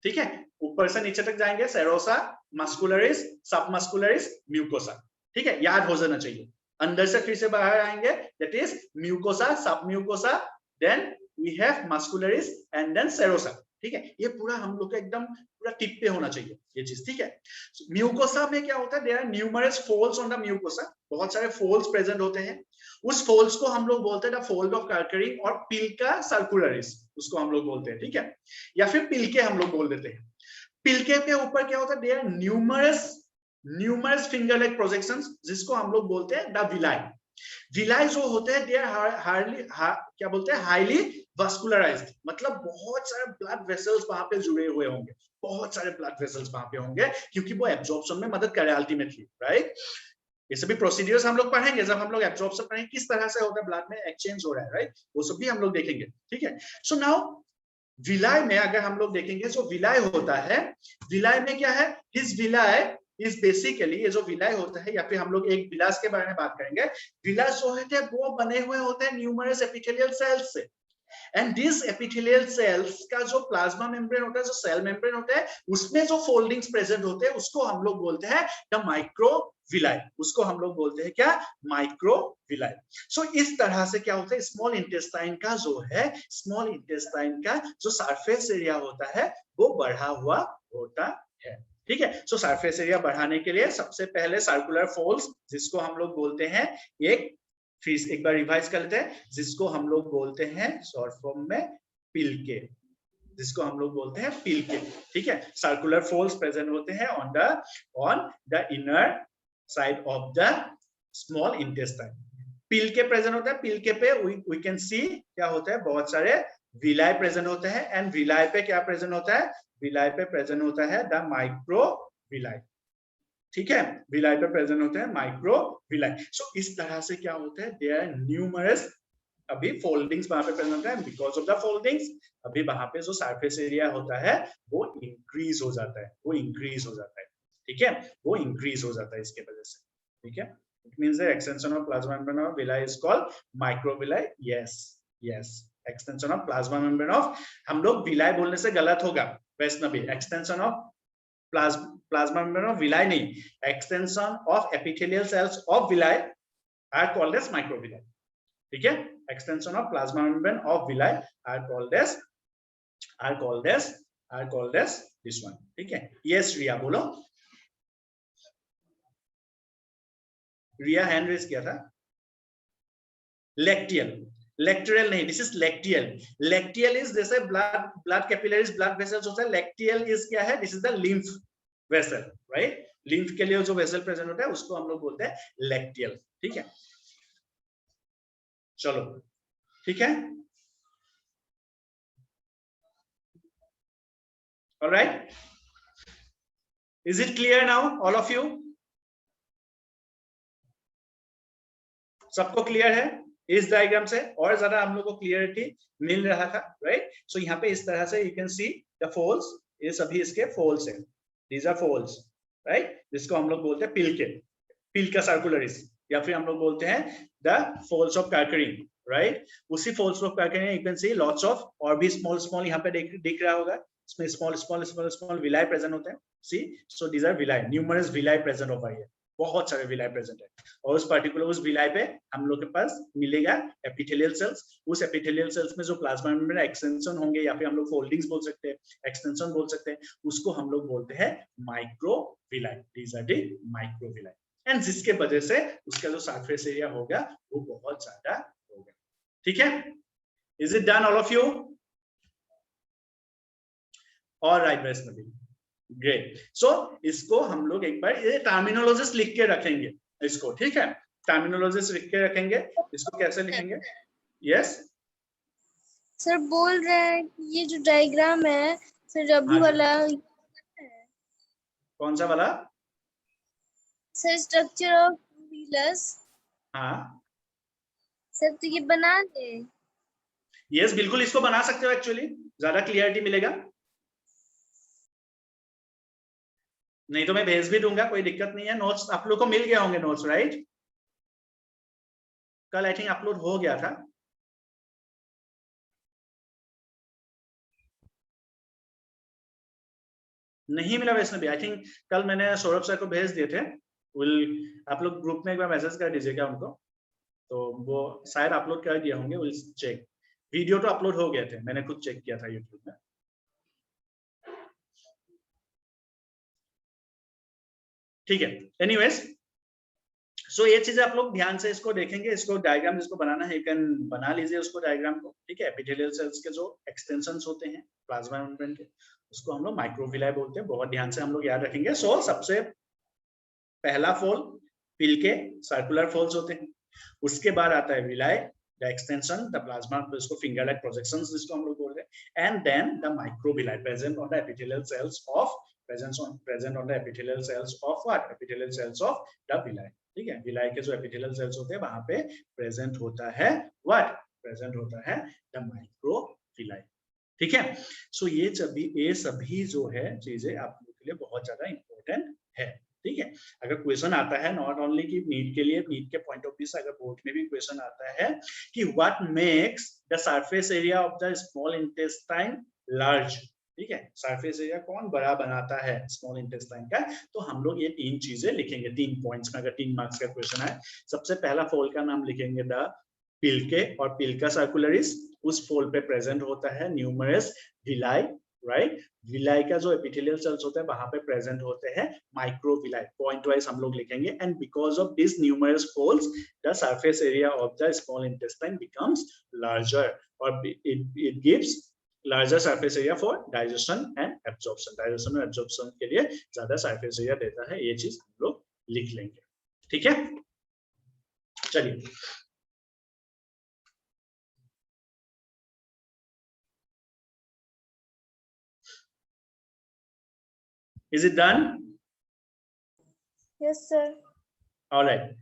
ठीक है। ऊपर से नीचे तक जाएंगे, सेरोसा, मस्कुलरिस, सब मस्कुलरिस, म्यूकोसा, ठीक है, याद हो जाना चाहिए। अंदर से फिर से बाहर आएंगे, that is mucosa, submucosa, then we have muscularis and then serosa, ठीक है। ये पूरा हम लोग का एकदम पूरा टिप पे होना चाहिए ये चीज, ठीक है। म्यूकोसा में क्या होता है, there are numerous folds on the mucosa, बहुत सारे फोल्ड्स प्रेजेंट होते हैं। उस फोल्ड्स को हम लोग बोलते हैं द फोल्ड ऑफ कार्करिंग और पिल्का सर्कुलरिस, उसको हम लोग बोलते हैं, ठीक है, या फिर पिल्के हम लोग बोल देते हैं। पिल्के के ऊपर क्या होता है, there are numerous finger like projections, जिसको हम लोग बोलते हैं द विलाई। विलाई जो होते हैं, दे आर क्या बोलते हैं, हाईली वास्कुलराइज्ड, मतलब बहुत सारे ब्लड वेसल्स वहां पे जुड़े हुए होंगे, बहुत सारे ब्लड वेसल्स वहां पे होंगे, क्योंकि वो एब्जॉर्प्शन में मदद करे अल्टीमेटली, राइट। ये सभी प्रोसीडियर्स हम लोग पढ़ेंगे जब हम लोग एब्जॉर्प्शन पढ़ेंगे, किस तरह से होता है, ब्लड में एक्सचेंज हो रहा है, राइट, वो सब भी हम लोग देखेंगे, ठीक है। सो नाउ विलाई में अगर हम लोग देखेंगे, जो विलाई होता है, विलाई में क्या है, हिज विलाई इज बेसिकली, ये जो विलाई होता है, या फिर हम लोग एक विलास के बारे में बात करेंगे, विलास जो होते हैं वो बने हुए होते हैं न्यूमरस एपिथेलियल सेल्स से, एंड दिस एपिथेलियल सेल्स का जो प्लाज्मा मेम्ब्रेन होता है, जो सेल मेम्ब्रेन होता है, उसमें जो फोल्डिंग्स प्रेजेंट होते हैं, उसको हम लोग बोलते हैं द माइक्रोविलाई, उसको हम लोग बोलते हैं क्या, माइक्रोविलाई। सो इस तरह से क्या होता है, स्मॉल इंटेस्टाइन का जो है, स्मॉल इंटेस्टाइन का जो सरफेस एरिया होता है वो बढ़ा हुआ होता है, ठीक है। सो सरफेस एरिया बढ़ाने के लिए सबसे पहले सर्कुलर फोल्ड्स, जिसको हम लोग बोलते हैं, एक बार रिवाइज कर लेते हैं, जिसको हम लोग बोलते हैं शॉर्ट फॉर्म में पिल्के, जिसको हम लोग बोलते हैं पिल्के, ठीक है। सर्कुलर फोल्ड्स प्रेजेंट होते हैं on the inner side of the small intestine. Plicae present होता है, पिल्के पे वी कैन सी क्या होता है, बहुत सारे विलाई प्रेजेंट होते हैं, एंड विलाई पे क्या प्रेजेंट होता है, विलाई पे प्रेजेंट होता है द माइक्रोविलाई, ठीक है, विलाई पे प्रेजेंट होते हैं माइक्रोविलाई। सो इस तरह से क्या होता है, देयर आर न्यूमरस, अभी फोल्डिंग्स वहां पे प्रेजेंट होता है, बिकॉज ऑफ द फोल्डिंग्स अभी वहां पे जो सरफेस एरिया होता है वो इंक्रीज हो जाता है, ठीक है, वो इंक्रीज हो जाता है इसके वजह से, ठीक है। It means the extension of plasma membrane of villi is called microvilli. Yes, extension of plasma membrane of, हम लोग विलाई बोलने से गलत होगा Vaishnavi, extension of plasma membrane of villi नहीं, extension of epithelial cells of villi are called as microvilli, ठीक है। Extension of plasma membrane of villi are called as this one, ठीक है। यस रिया बोलो, रिया हैंड रेज किया था। लैक्टियल, लेक्टोरल नहीं, this is lacteal. Lacteal is जैसे ब्लड कैपिलरीज, ब्लड वेसल्स होता है, लैक्टियल इज क्या है, this is the lymph vessel, right. Lymph के लिए जो वेसल प्रेजेंट होता है उसको हम लोग बोलते हैं लैक्टियल, ठीक है। चलो ठीक है, alright, is it clear now all of you? सबको क्लियर है इस डायग्राम से? और ज्यादा हम लोग को क्लियरिटी मिल रहा था, राइट। सो यहाँ पे इस तरह से you can see the folds, ये सभी इसके फोल्स हैं, दीज आर फोल्स, राइट, जिसको हम लोग बोलते हैं पिल्का सर्कुलरिस, या फिर हम लोग बोलते हैं the folds of Kerckring, right. उसी folds of Kerckring you can see lots of और भी स्मॉल स्मॉल यहाँ पे दिख रहा होगा, इसमें small small small small villi present होते हैं, see. So these are villi, numerous villi present हो पाई है, बहुत सारे विलाई प्रेजेंट है। और उस पर्टिकुलर उस विलाई पे हम लोग के पास मिलेगा एपिथेलियल सेल्स। उस एपिथेलियल सेल्स में जो प्लाज्मा मेम्ब्रेन एक्सटेंशन होंगे, या फिर हम लोग फोल्डिंग्स बोल सकते हैं, एक्सटेंशन बोल सकते हैं, उसको हम लोग बोलते हैं microvilli. These are the microvilli, and जिसके वजह से उसका जो सरफेस एरिया होगा वो बहुत ज्यादा होगा, ठीक है। Is it done all of you? Alright Vaishnavi, great. So इसको हम लोग एक बार ये टर्मिनोलॉजीज लिख के रखेंगे इसको, ठीक है। टर्मिनोलॉजीज लिख के रखेंगे, इसको कैसे लिखेंगे? यस सर बोल रहे हैं कि ये जो डायग्राम है सर, अभी हाँ जी। वाला कौन सा वाला? सर स्ट्रक्चर ऑफ व्हीलस, हाँ सर तो ये बना दे। यस बिल्कुल, इसको बना सकते हो, एक्चुअली ज्यादा क्लियरिटी मिलेगा। नहीं तो मैं भेज भी दूंगा, कोई दिक्कत नहीं है। नोट्स आप लोग को मिल गया होंगे नोट्स, राइट? कल आई थिंक अपलोड हो गया था। नहीं मिला वैष्णवी, आई थिंक कल मैंने सौरभ सर को भेज दिए थे। आप लोग ग्रुप में एक बार मैसेज कर दीजिएगा उनको, तो वो शायद अपलोड कर दिए होंगे। Will check. वीडियो तो अपलोड हो गए थे, मैंने खुद चेक किया था यूट्यूब में। ठीक है, एनीवेज, सो ये चीजें आप लोग ध्यान से इसको देखेंगे। इसको डायग्राम जिसको बनाना है, यू कैन बना लीजिए उसको डायग्राम को, ठीक है। एपिथेलियल सेल्स के जो एक्सटेंशंस होते हैं प्लाज्मा मेम्ब्रेन के, उसको हम लोग माइक्रोविलाई बोलते हैं। बहुत ध्यान से हम लोग याद रखेंगे। सो सबसे पहला फोल पिल के सर्कुलर फोल्स होते हैं, उसके बाद आता है villi, the extension, the plasma, इसको फिंगर लाइक प्रोजेक्शंस जिसको हम लोग बोल रहे हैं, and then the microvilli present on the epithelial cells of present on the epithelial cells of what? Epithelial cells of the villi, ठीक है। विलाई के जो एपिथेलियल सेल्स होते हैं वहां पे प्रेजेंट होता है व्हाट? प्रेजेंट होता है द माइक्रोविलाई, ठीक है। सो ये सभी जो है चीजें आप लोगों के लिए बहुत ज्यादा इंपॉर्टेंट है, ठीक है। अगर क्वेश्चन आता है नॉट ओनली कि नीट के लिए, नीट के पॉइंट ऑफ व्यू से अगर बोर्ड में भी क्वेश्चन आता है कि what makes the surface area of the small intestine large, ठीक है। सरफेस एरिया कौन बड़ा बनाता है स्मॉल इंटेस्टाइन का, तो हम लोग ये तीन चीजें लिखेंगे 3 पॉइंट्स में, अगर 3 मार्क्स का क्वेश्चन है। सबसे पहला फोल का नाम लिखेंगे द पिल्के और पिल्का सर्कुलरिस। उस फोल पे प्रेजेंट होता है न्यूमरस विलाई, राइट। विलाई का जो एपिथेलियल सेल्स होता है वहां पे प्रेजेंट होते हैं माइक्रोविलाई। पॉइंट वाइज हम लोग लिखेंगे, and because of this numerous folds the surface area of the small intestine becomes larger, और it gives larger surface area for digestion and absorption। digestion और absorption के लिए ज्यादा surface area देता है, ये चीज हम लोग लिख लेंगे, ठीक है। चलिए is it done? Yes sir. Alright,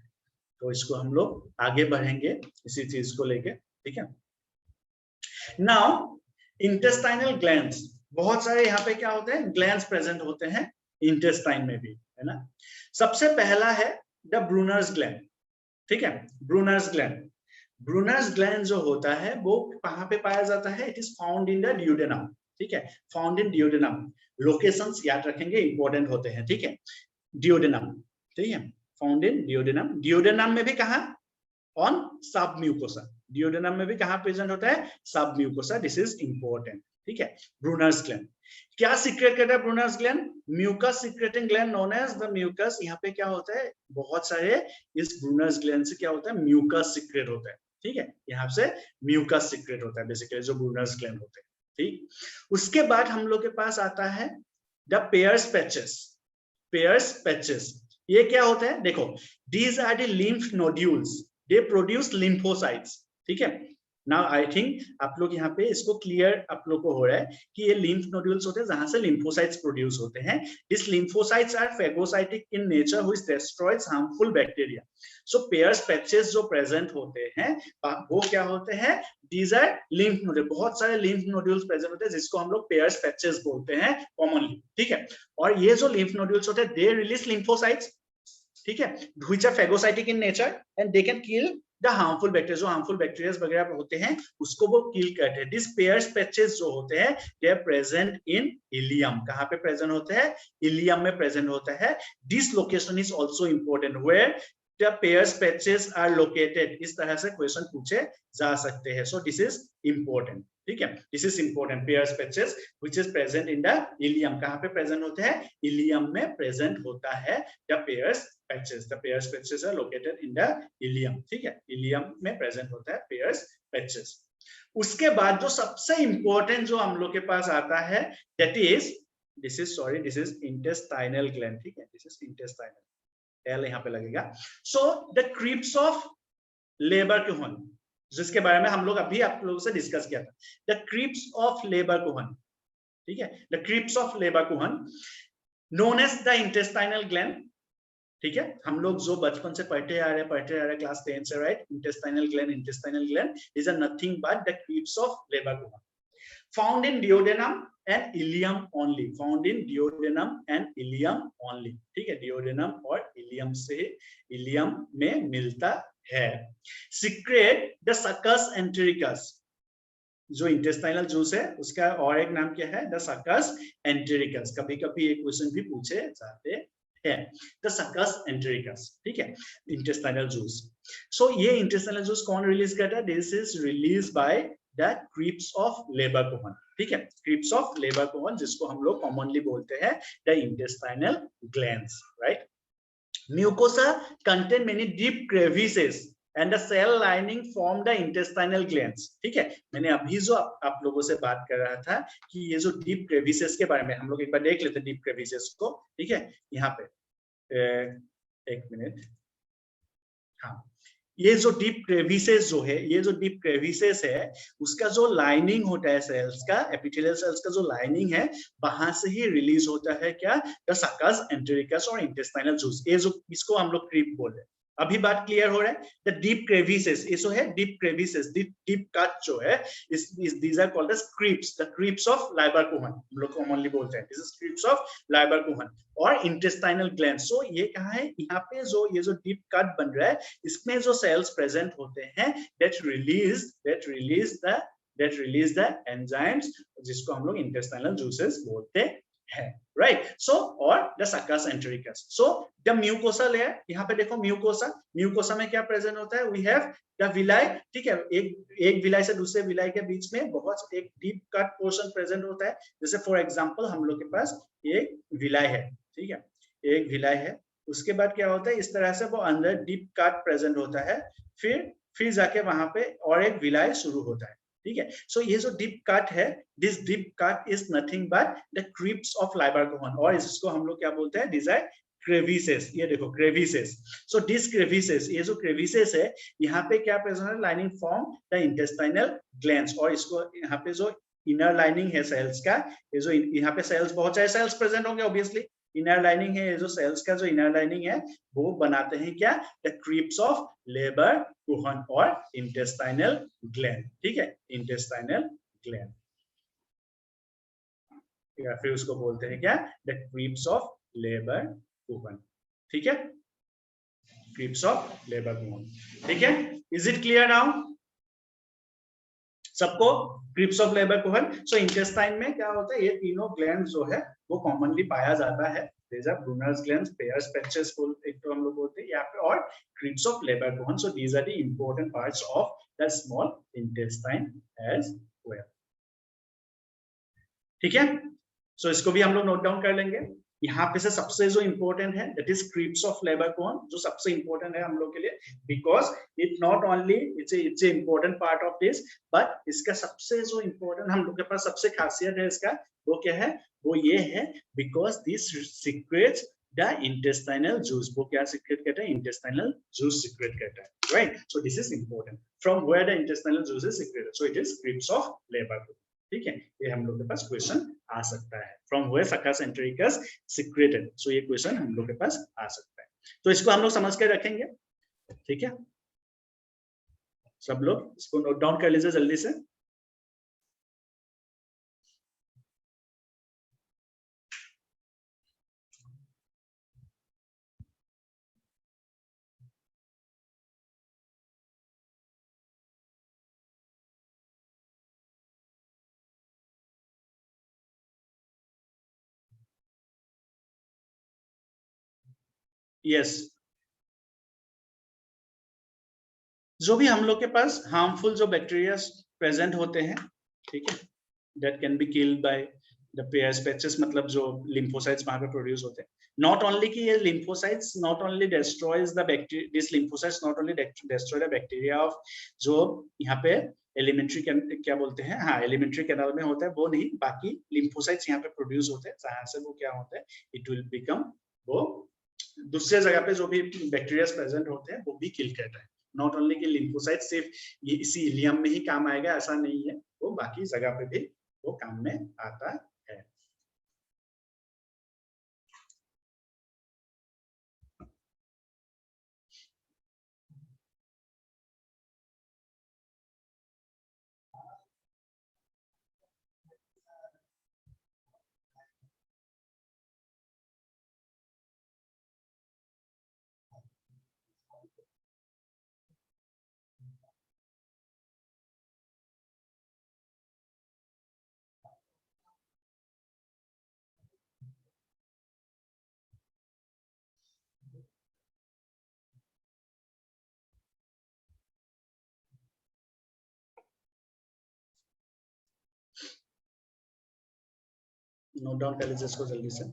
तो इसको हम लोग आगे बढ़ेंगे इसी चीज को लेके, ठीक है। नाउ इंटेस्टाइनल ग्लैंड्स, बहुत सारे यहाँ पे क्या होते हैं, ग्लैंड्स प्रेजेंट होते हैं इंटेस्टाइन में भी, है ना। सबसे पहला है द ब्रूनर्स ग्लैंड, ठीक है। ब्रूनर्स ग्लैंड जो होता है वो कहाँ पे पाया जाता है? It is found in the duodenum, ठीक है। Found in duodenum. लोकेशंस याद रखेंगे, इंपॉर्टेंट होते हैं, ठीक है। ड्यूडेनम, ठीक है, फाउंड इन ड्यूडेनम। ड्यूडेनम में भी कहाँ? ऑन सब म्यूकोसा। ड्यूडेनम में भी कहाँ प्रेजेंट होता है? सब म्यूकोसा। दिस इज इंपॉर्टेंट, ठीक है। ब्रूनर्स ग्लैंड क्या सीक्रेट करता है? Brunner's gland mucus secreting gland known as the mucus. यहाँ पे क्या होता है, बहुत सारे इस ब्रूनर्स ग्लैंड से क्या होता है, म्यूकस सीक्रेट होता है, ठीक है, यहाँ से म्यूकस सीक्रेट होता है बेसिकली जो ब्रूनर्स ग्लैंड होते हैं, ठीक। उसके बाद हम लोग के पास आता है the Peyer's patches. Peyer's patches ये क्या होता है, देखो these are the lymph nodules, they produce lymphocytes, ठीक है। नाउ आई थिंक आप लोग यहाँ पे इसको क्लियर आप लोग को हो रहा है कि ये लिम्फ नोड्यूल्स होते हैं जहां से लिम्फोसाइट्स प्रोड्यूस होते हैं। This lymphocytes are phagocytic in nature which destroys harmful bacteria. So Peyer's patches जो प्रेजेंट होते हैं वो क्या होते हैं, दीज आर लिम्फ नोड्यूल, बहुत सारे लिम्फ नोड्यूल्स प्रेजेंट होते हैं जिसको हम लोग पेयर्स पैचेस बोलते हैं कॉमनली, ठीक है। और ये जो लिम्फ नोड्यूल्स होते हैं दे रिलीज लिम्फोसाइट्स, ठीक है, which are phagocytic in nature and they can kill the harmful bacteria, जो हार्मफुल बैक्टीरिया वगैरह होते हैं उसको वो किल करते हैं। दिस पेयर्स पैचेस जो होते हैं they are present in ileum. कहां पे प्रेजेंट होते हैं, इलियम में प्रेजेंट होता है। This location is also important, where the Peyer's patches are located, इस तरह से क्वेश्चन पूछे जा सकते हैं। सो दिस इज इंपॉर्टेंट, ठीक है, this is important. Pairs patches which is present in the ilium, कहां पे प्रेजेंट होते हैं, इलियम में प्रेजेंट होता है the Peyer's patches. The Peyer's patches are located in the ileum, ठीक है, इलियम में प्रेजेंट होता है पेयर्स पैचेस। उसके बाद जो सबसे इंपॉर्टेंट जो हम लोग के पास आता है that is this is intestinal gland, ठीक है, दिस इज इंटेस्टाइनल, एल यहाँ पे लगेगा। सो द क्रीप्स ऑफ लेबरकुहन, जिसके बारे में हम लोग अभी आप लोगों से डिस्कस किया था, द क्रीप्स ऑफ लेबरकुहन, ठीक है, the crypts of Lieberkuhn known as the intestinal gland, ठीक है। हम लोग जो बचपन से पढ़ते आ रहे हैं क्लास 10 से, right, intestinal gland is a nothing but the crypts of Lieberkuhn found in duodenum and ileum only, found in duodenum and ileum only, ठीक है, डिओडेनम और इलियम से, इलियम में मिलता है। सीक्रेट द सकस एंटेरिकस, जो इंटेस्टाइनल जूस है उसका और एक नाम क्या है, द सकस एंटेरिकस। कभी कभी एक क्वेश्चन भी पूछे जाते हैं, द सकस एंटेरिकस, ठीक है, इंटेस्टाइनल जूस। सो ये इंटेस्टाइनल जूस कौन रिलीज करता है, this is release by the crypts of Lieberkuhn, ठीक है, क्रीप्स ऑफ लेबरकुहन जिसको हम लोग कॉमनली बोलते हैं the intestinal glands, right. Mucosa contain many deep crevices and the cell lining form the intestinal glands, ठीक है। मैंने अभी जो आप लोगों से बात कर रहा था कि ये जो डीप क्रेविसेस के बारे में हम लोग एक बार देख लेते हैं डीप क्रेविसेस को, ठीक है। यहाँ पे एक मिनट, हाँ, ये जो डीप क्रेविसेस जो है, ये जो डीप क्रेविसेस है उसका जो लाइनिंग होता है सेल्स का, एपिथेलियल सेल्स का जो लाइनिंग है वहां से ही रिलीज होता है क्या, द सकस एंटेरिकस और इंटेस्टाइनल जूस। ये जो इसको हम लोग क्रीप बोल रहे हैं। अभी बात क्लियर हो रहा है, द डीप क्रेविसेस, ये जो है डीप क्रेविसेस, डीप कट जो है, these are called as creeps, the creeps of लेबरकुहन हम लोग कॉमनली बोलते हैं, this is creeps of लेबरकुहन और इंटेस्टाइनल ग्लैंड। सो ये कहाँ है, यहाँ पे जो ये जो डीप कट बन रहा है इसमें जो सेल्स प्रेजेंट होते हैं that release the enzymes जिसको हम लोग इंटेस्टाइनल जूसेस बोलते है, राइट। सो और द सकस entericus. So the mucosa layer, यहाँ पे देखो म्यूकोसा में क्या प्रेजेंट होता है, वी हैव द विलाई, ठीक है, एक विलाई से दूसरे विलाई के बीच में बहुत एक डीप कट पोर्शन प्रेजेंट होता है। जैसे फॉर एग्जांपल हम लोग के पास एक विलाई है, ठीक है, एक विलाई है, उसके बाद क्या होता है, इस तरह से वो अंदर डीप कट प्रेजेंट होता है, फिर जाके वहां पे और एक विलाई शुरू होता है, ठीक है। सो ये जो डीप कट है, this deep cut is nothing but the crypts of Lieberkuhn, और इसको हम लोग क्या बोलते हैं, डिजायर क्रेविसेस। ये देखो क्रेविसेस, सो दिस क्रेविसेस, ये जो क्रेविसेस है यहाँ पे क्या प्रेजेंट है, lining form the intestinal glands, और इसको यहाँ पे जो इनर लाइनिंग है सेल्स का, ये जो यहाँ पे सेल्स, बहुत सारे सेल्स प्रेजेंट होंगे ऑब्वियसली, इनर लाइनिंग है, ये जो सेल्स का जो इनर लाइनिंग है वो बनाते हैं क्या, द क्रीप्स ऑफ लेबरकुहन और इंटेस्टाइनल ग्लैंड, ठीक है, इंटेस्टाइनल ग्लैंड, या फिर उसको बोलते हैं क्या, द क्रीप्स ऑफ लेबरकुहन, ठीक है, क्रीप्स ऑफ लेबरकुहन, ठीक है। इज इट क्लियर नाउ सबको, क्रीप्स ऑफ लेबरकुहन। सो इंटेस्टाइन में क्या होता है, ये तीनों ग्लैंड जो है वो कॉमनली पाया जाता है, these are Brunner's glands, Peyer's patches एक तो हम लोग बोलते हैं यहाँ पे, और creeps of लेबरकुहन। So these are the important parts of the small intestine as well, ठीक है। सो इसको भी हम लोग नोट डाउन कर लेंगे। यहाँ पे से सबसे जो इंपॉर्टेंट है that is crypts of Lieberkuhn, जो सबसे इंपॉर्टेंट है हम लोग के लिए, because it not only it's a important part of this, but इसका सबसे जो इंपॉर्टेंट हम लोग के पास सबसे खासियत है इसका, वो क्या है, वो ये है because this secrets the intestinal juice. वो क्या सीक्रेट कहते हैं, इंटेस्टाइनल जूस सीक्रेट कहते हैं, right. So this is important, from where the intestinal juice is secreted, so it is crypts of Lieberkuhn. ठीक है, ये हम लोग के पास क्वेश्चन आ सकता है, फ्रॉम वेयर सकास एंटेरिकस सीक्रेटेड, सो ये क्वेश्चन हम लोग के पास आ सकता है। तो इसको हम लोग समझ के रखेंगे, ठीक है, सब लोग इसको नोट डाउन कर लीजिए जल्दी से। यस, जो भी हम लोग के पास हार्मफुल जो बैक्टीरिया प्रेजेंट होते हैं, ठीक है, that can be killed by the Peyer's patches, मतलब जो लिम्फोसाइट्स वहां पे प्रोड्यूस होते हैं। नॉट ओनली कि ये lymphocytes not only destroys the bacteria, this lymphocytes not only destroy the bacteria of, जो यहाँ पे एलिमेंट्री क्या बोलते हैं, हाँ एलिमेंट्री कैनाल में होता है वो नहीं, बाकी लिम्फोसाइट्स यहाँ पे प्रोड्यूस होते हैं, जहां से वो क्या होता है, इट विल बिकम, वो दूसरे जगह पे जो भी बैक्टीरिया प्रेजेंट होते हैं वो भी किल करता है। नॉट ओनली कि लिम्फोसाइट सिर्फ ये इसी इलियम में ही काम आएगा ऐसा नहीं है, वो बाकी जगह पे भी वो काम में आता है। नोट डाउन कर लीजिए इसको जल्दी से।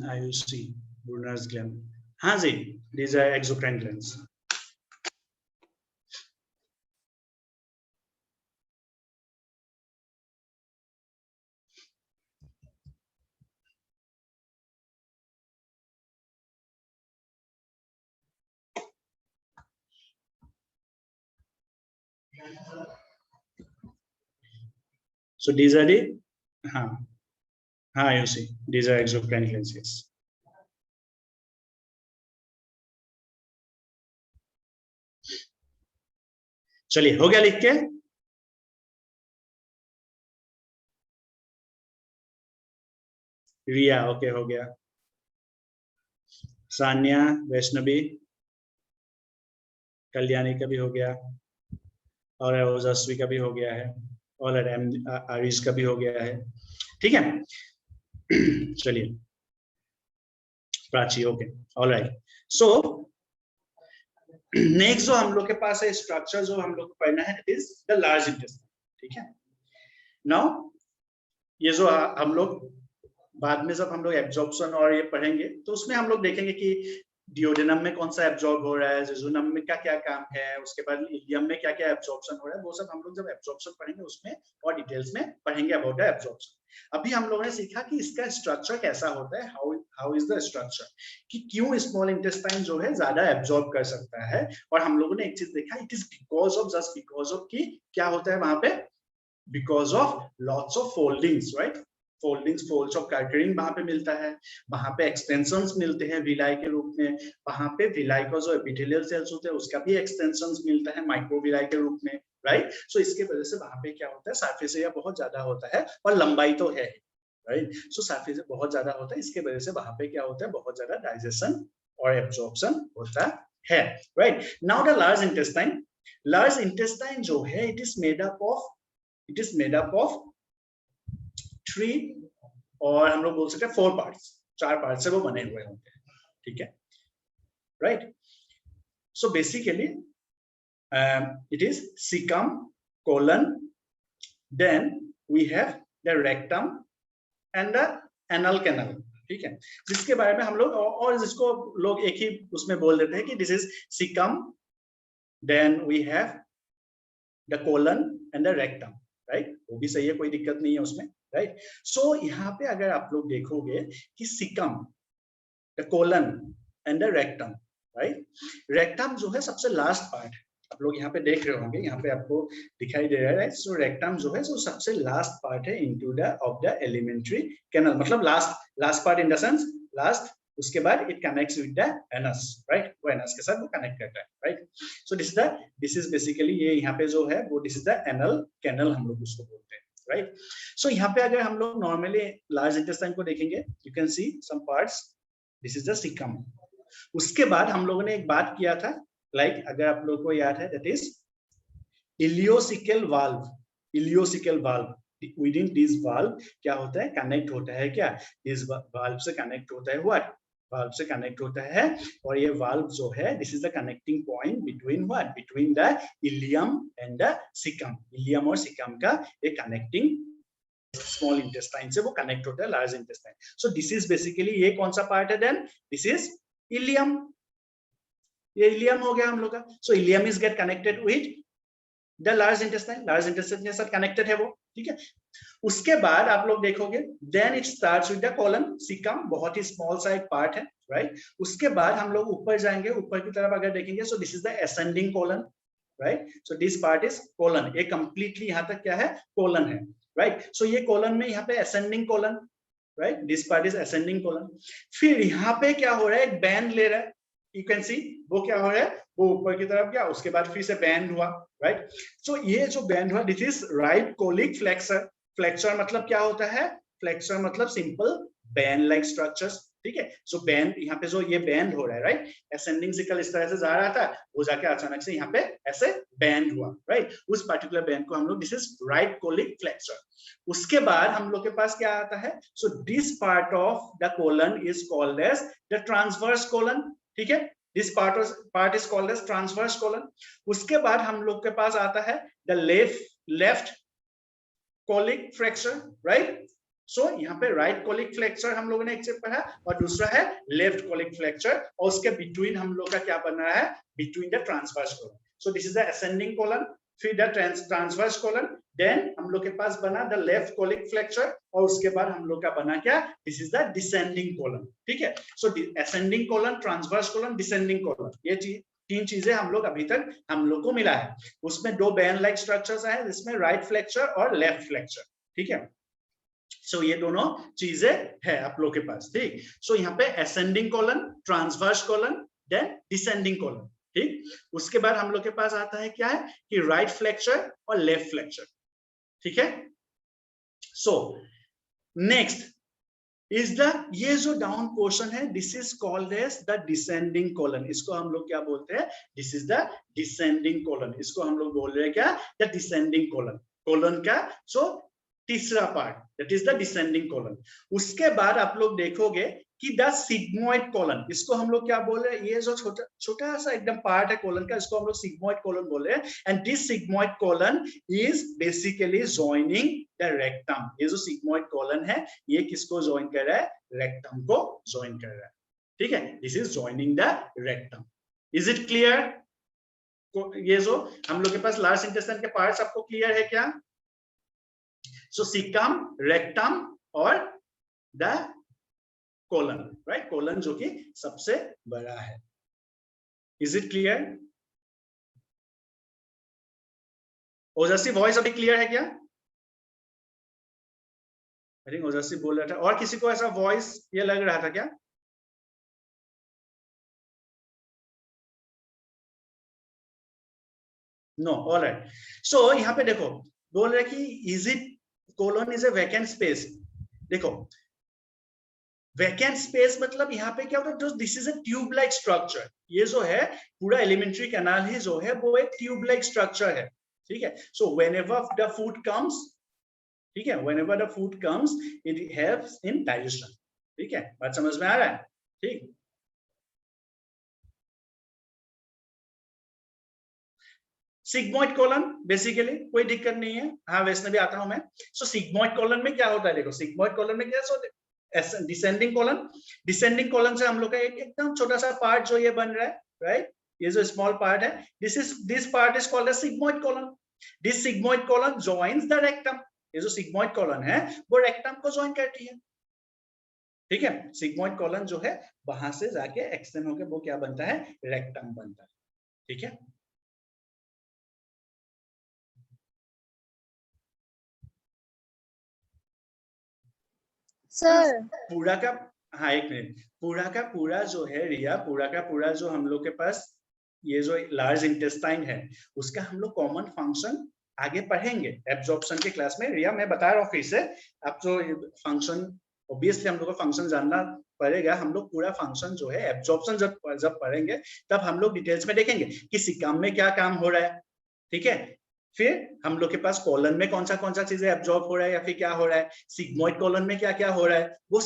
IUC, Brunner's gland, हाँ जी, these are exocrine glands. So these are the, हाँ हाँ IUC, these are exocrine glands, yes. चलिए हो गया लिख के, रिया ओके हो गया, सान्या, वैष्णवी, कल्याणी का भी हो गया, और ओजस्वी का भी हो गया है, और आरिश का भी हो गया है, ठीक है। चलिए Prachi okay, alright. So next जो हम लोग के पास है स्ट्रक्चर जो हम लोग को पढ़ना है, it is the large intestine, ठीक है। नाउ ये जो हम लोग बाद में जब हम लोग एब्जॉर्प्शन और ये पढ़ेंगे तो उसमें हम लोग देखेंगे कि डियोडेनम में कौन सा एब्जॉर्ब हो रहा है, जेजुनम में क्या क्या काम है, उसके बाद इलियम में क्या क्या एब्जॉर्प्शन हो रहा है, वो सब हम लोग जब एब्जॉर्प्शन पढ़ेंगे उसमें और डिटेल्स में पढ़ेंगे अबाउट द एब्जॉर्प्शन। अभी हम लोगों ने सीखा कि इसका स्ट्रक्चर कैसा होता है, हाउ इज द स्ट्रक्चर, कि क्यों स्मॉल इंटेस्टाइन जो है ज्यादा एब्जॉर्ब कर सकता है। और हम लोगों ने एक चीज देखा, it is because of, just because of कि क्या होता है वहां पे, because of lots of foldings, right. Folds of Kerckring वहां पे मिलता है, वहां पे एक्सटेंशंस मिलते हैं विलाई के रूप में, वहां पे विलाई का जो एपिथेलियल सेल्स होते हैं उसका भी एक्सटेंशंस मिलता है माइक्रोविलाई के रूप में, राइट। सो इसके वजह से वहां पे क्या होता है, सरफेस एरिया बहुत ज्यादा होता है और लंबाई तो है, राइट। सो सरफेस एरिया बहुत ज्यादा होता है, इसके वजह से वहां पे क्या होता है, बहुत ज्यादा डाइजेशन और एब्जॉर्प्शन होता है, right. Now the large intestine जो है it is made up of 3 और हम लोग बोल सकते हैं 4 पार्ट्स, 4 पार्ट से वो बने हुए होंगे, ठीक है, right. So basically it is cecum, colon, then we have the rectum and the anal canal, ठीक है, जिसके बारे में हम लोग और जिसको लोग एक ही उसमें बोल देते हैं कि this is cecum, then we have the colon and the rectum, right, वो भी सही है, कोई दिक्कत नहीं है उसमें, राइट। सो यहाँ पे अगर आप लोग देखोगे कि cecum, the colon and the rectum, right, rectum जो है सबसे लास्ट पार्ट है, आप लोग यहाँ पे देख रहे होंगे, यहाँ पे आपको दिखाई दे रहा है, सो रेक्टम जो है सो सबसे लास्ट पार्ट है into the of the alimentary canal, मतलब last part in the sense last, उसके बाद it connects with the anus, right, वो एनस के साथ वो कनेक्ट करता है, right. So this is basically ये यहाँ पे जो है वो this is the anal canal हम लोग उसको बोलते हैं, राइट। सो यहाँ पे अगर हम लोग नॉर्मली लार्ज इंटेस्टाइन को देखेंगे, you can see some parts, this is the caecum. उसके बाद हम लोगों ने एक बात किया था, लाइक अगर आप लोगों को याद है, that is ileocaecal valve, with in this valve क्या होता है, कनेक्ट होता है, क्या इस वाल्व से कनेक्ट होता है, व्हाट वाल्व से कनेक्ट होता है, और ये वाल्व जो है this is the connecting point between what, between the ileum and the caecum, ileum और सीकम का एक कनेक्टिंग स्मॉल इंटेस्टाइन से वो कनेक्ट होता है large intestine. So this is basically ये कौन सा पार्ट है, देन दिस इज इलियम, ये इलियम हो गया हम लोग का। So ileum is get connected with the large intestine के साथ कनेक्टेड है वो, ठीक है। उसके बाद आप लोग देखोगे then it starts with the colon, caecum बहुत ही स्मॉल सा एक पार्ट है, राइट। उसके बाद हम लोग ऊपर जाएंगे, ऊपर की तरफ अगर देखेंगे, सो this is the ascending colon, right. So this part is colon, ये कंप्लीटली यहाँ तक क्या है, कॉलन है, राइट। सो ये कॉलन में यहाँ पे ascending colon, right, this part is ascending colon. फिर यहाँ पे क्या हो रहा है, एक बैंड ले रहा है, यू कैन सी वो क्या हो रहा है, वो ऊपर की तरफ गया, उसके बाद फिर से बैंड हुआ, राइट। सो ये जो बैंड हुआ this is right colic flexor. Flexor मतलब क्या होता है, फ्लेक्सर मतलब सिंपल बैंड लाइक स्ट्रक्चर्स, ठीक है। सो बैंड यहाँ पे जो ये बैंड हो रहा है, राइट, असेंडिंग सिकल इस तरह से जा रहा था, वो जाके अचानक से यहाँ पे ऐसे बैंड हुआ, राइट, उस पर्टिकुलर बैंड को हम लोग this is right colic flexure. उसके बाद हम लोग के पास क्या आता है, so this part of the colon is called as the transverse colon, ठीक है, this part is called as transverse colon. उसके बाद हम लोग के पास आता है the left colic flexure, right. So यहाँ पे राइट कोलिक फ्लेक्सर हम लोगों ने एक से पढ़ा, और दूसरा है लेफ्ट कोलिक फ्लेक्सर, और उसके बिटवीन हम लोग का क्या बन रहा है, between the transverse colon. So this is the ascending colon, फिर द ट्रांसवर्स कोलन, देन हम लोग के पास बना द लेफ्ट कोलिक फ्लेक्सर, और उसके बाद हम लोग का बना क्या, this is the descending colon, ठीक है। So ascending colon, transverse colon, descending colon, ये तीन चीजें हम लोग अभी तक हम लोग को मिला है। उसमें 2 बैंड लाइक स्ट्रक्चर्स हैं, जिसमें राइट फ्लेक्सर और लेफ्ट फ्लेक्सर, ठीक है। सो ये दोनों चीजें है आप लोग के पास, ठीक। सो यहाँ पे ascending colon, transverse colon, then descending colon, ठीक। उसके बाद हम लोग के पास आता है क्या है कि राइट फ्लेक्सर और लेफ्ट फ्लेक्सर, ठीक है। सो नेक्स्ट इज द ये जो डाउन पोर्शन है, this is called as the descending colon. इसको हम लोग क्या बोलते हैं, this is the descending colon, इसको हम लोग बोल रहे हैं क्या, द डिसेंडिंग कोलन, कोलन का सो तीसरा part, that is the descending colon. उसके बाद आप लोग देखोगे कि द सिग्मोइड कोलन, इसको हम लोग क्या बोल रहे हैं, ये जो छोटा सा एकदम पार्ट है कोलन का, इसको हम लोग सिग्मोइड कोलन बोल रहे हैं। And this sigmoid colon is basically joining the rectum. ये जो सिग्मोइड कोलन है ये किसको जॉइन कर रहा है, रेक्टम को जॉइन कर रहा है, ठीक है। This is joining the rectum. Is it clear? ये जो हम लोग के पास लार्ज इंटेस्टाइन के पार्ट्स आपको क्लियर है क्या? सो सीकम, रेक्टम और द कोलन, राइट, कोलन जो कि सबसे बड़ा है। Is it clear? ओजस्वी वॉइस अभी क्लियर है क्या? आई थिंक ओजस्वी बोल रहा था, और किसी को ऐसा वॉइस ये लग रहा था क्या? No, alright. सो यहाँ पे देखो बोल रहे कि is it colon is a vacant space. देखो वैकेंट स्पेस मतलब यहाँ पे क्या होता है, this is a tube like structure. ये जो है पूरा एलिमेंट्री कैनाल ही जो है वो एक ट्यूब लाइक स्ट्रक्चर है, ठीक है। So whenever the food comes, ठीक है, whenever the food comes it helps in digestion, ठीक है, बात समझ में आ रहा है? ठीक, सिग्मोइड कॉलन बेसिकली कोई दिक्कत नहीं है। हाँ वैष्णवी आता हूं मैं। सो सिग्मोइड कॉलन में क्या होता है, देखो सिग्मोइड कॉलन में क्या होता है, डिसेंडिंग कॉलन। डिसेंडिंग कॉलन से हम लोग का एक एकदम छोटा सा पार्ट जो ये बन रहा है, राइट, ये जो स्मॉल पार्ट है, this part is called as sigmoid colon. This sigmoid colon joins the rectum. ये जो सिग्मोइड कॉलन है वो रेक्टम को जॉइन करती है, ठीक है। सिग्मोइड कॉलन जो है वहां से जाके एक्सटेंड होकर वो क्या बनता है, रेक्टम बनता है, ठीक है। सर पूरा का, हाँ एक मिनट, पूरा का पूरा जो है रिया, पूरा का पूरा जो हम लोग के पास ये जो लार्ज इंटेस्टाइन है उसका हम लोग कॉमन फंक्शन आगे पढ़ेंगे एब्जॉर्प्शन के क्लास में। रिया मैं बता रहा हूँ फिर से, आप जो फंक्शन ऑब्वियसली हम लोग को फंक्शन जानना पड़ेगा। हम लोग पूरा फंक्शन जो है एब्जॉर्प्शन जब पढ़ेंगे तब हम लोग डिटेल्स में देखेंगे कि सिकाम में क्या काम हो रहा है, ठीक है। फिर हम लोग के पास कॉलन में कौन सा चीजें एब्जॉर्ब हो रहा है या फिर क्या हो रहा है, सिग्मोइड कॉलन में क्या क्या हो रहा है, वो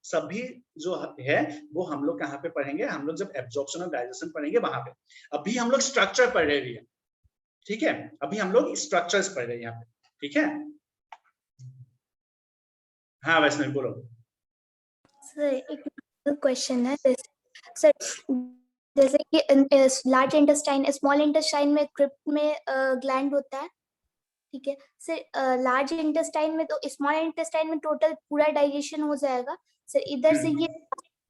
सभी जो है वो हम लोग कहाँ पे पढ़ेंगे, हम लोग जब एब्जॉर्प्शन और डाइजेशन पढ़ेंगे वहां पे। अभी हम लोग स्ट्रक्चर पढ़ रहे हैं, ठीक है, अभी हम लोग स्ट्रक्चर्स पढ़ रहे हैं यहाँ पे, ठीक है। हाँ वैष्णवी बोलो। सर एक क्वेश्चन है सर, जैसे कि लार्ज इंटेस्टाइन, स्मॉल इंटेस्टाइन में क्रिप्ट में ग्लैंड होता है, ठीक है सर। लार्ज इंटेस्टाइन में तो स्मॉल इंटेस्टाइन में टोटल पूरा डाइजेशन हो जाएगा सर। इधर से ये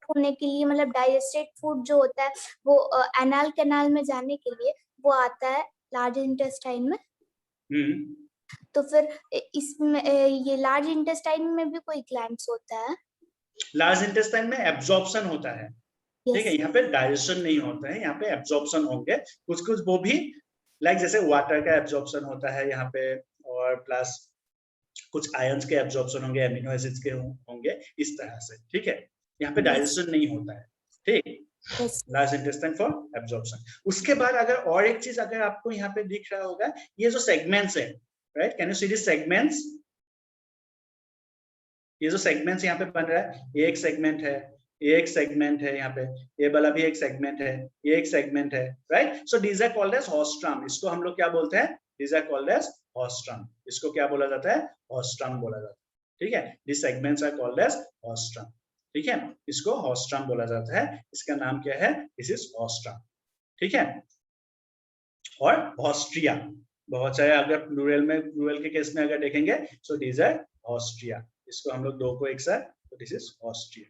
होने के लिए मतलब डाइजेस्टेड फूड जो होता है वो एनाल कैनाल में जाने के लिए वो आता है लार्ज इंटेस्टाइन में। तो फिर इसमें ये लार्ज इंटेस्टाइन में भी कोई ग्लैंड्स होता है? लार्ज इंटेस्टाइन में एब्जॉर्प्शन होता है, ठीक है, यहाँ पे डाइजेशन नहीं होता है, यहाँ पे एब्जॉर्प्शन होंगे कुछ वो भी, लाइक जैसे वाटर का एब्जॉर्प्शन होता है यहाँ पे, और प्लस कुछ आयंस के एब्जॉर्प्शन होंगे, एमिनो एसिड्स के होंगे, इस तरह से, ठीक है। यहाँ पे डाइजेशन नहीं होता है, ठीक, लार्ज इंटेस्टाइन फॉर एब्जॉर्प्शन। उसके बाद अगर और एक चीज अगर आपको यहाँ पे दिख रहा होगा, ये जो सेगमेंट्स है, right, can you see this segments, ये जो सेगमेंट्स यहाँ पे बन रहा है, ये एक सेगमेंट है, ये एक सेगमेंट है, यहाँ पे ये वाला भी एक सेगमेंट है, ये एक सेगमेंट है, right. So these are called as haustrum. इसको हम लोग क्या बोलते हैं, these are called as haustrum. इसको क्या बोला जाता है, हॉस्ट्रम बोला जाता है, ठीक है। This segments are called as haustrum, ठीक है, इसको हॉस्ट्रम बोला जाता है। इसका नाम क्या है, दिस इज हॉस्ट्रम, ठीक है। और हॉस्ट्रिया, बहुत सारे अगर प्लूरल के केस में अगर देखेंगे, सो दीज आर हॉस्ट्रिया। इसको हम लोग दो को एक साथ, तो this is haustra,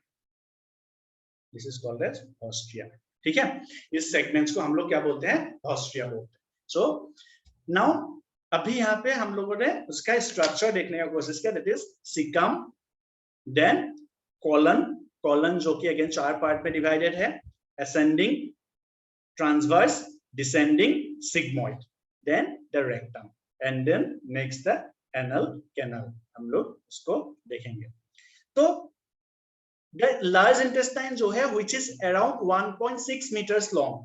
this is called as haustra, ठीक है। इस सेगमेंट्स को हम लोग क्या बोलते हैं, हॉस्ट्रिया बोलते हैं। सो नाउ अभी यहाँ पे हम लोगों ने उसका स्ट्रक्चर देखने का कोशिश किया, that is caecum, then colon, colon जो कि अगेन 4 पार्ट में डिवाइडेड है, ascending, transverse, descending, sigmoid, then the rectum, and then next the anal canal. हम लोग उसको देखेंगे। तो लार्ज इंटेस्टाइन जो है which is around 1.6 meters long,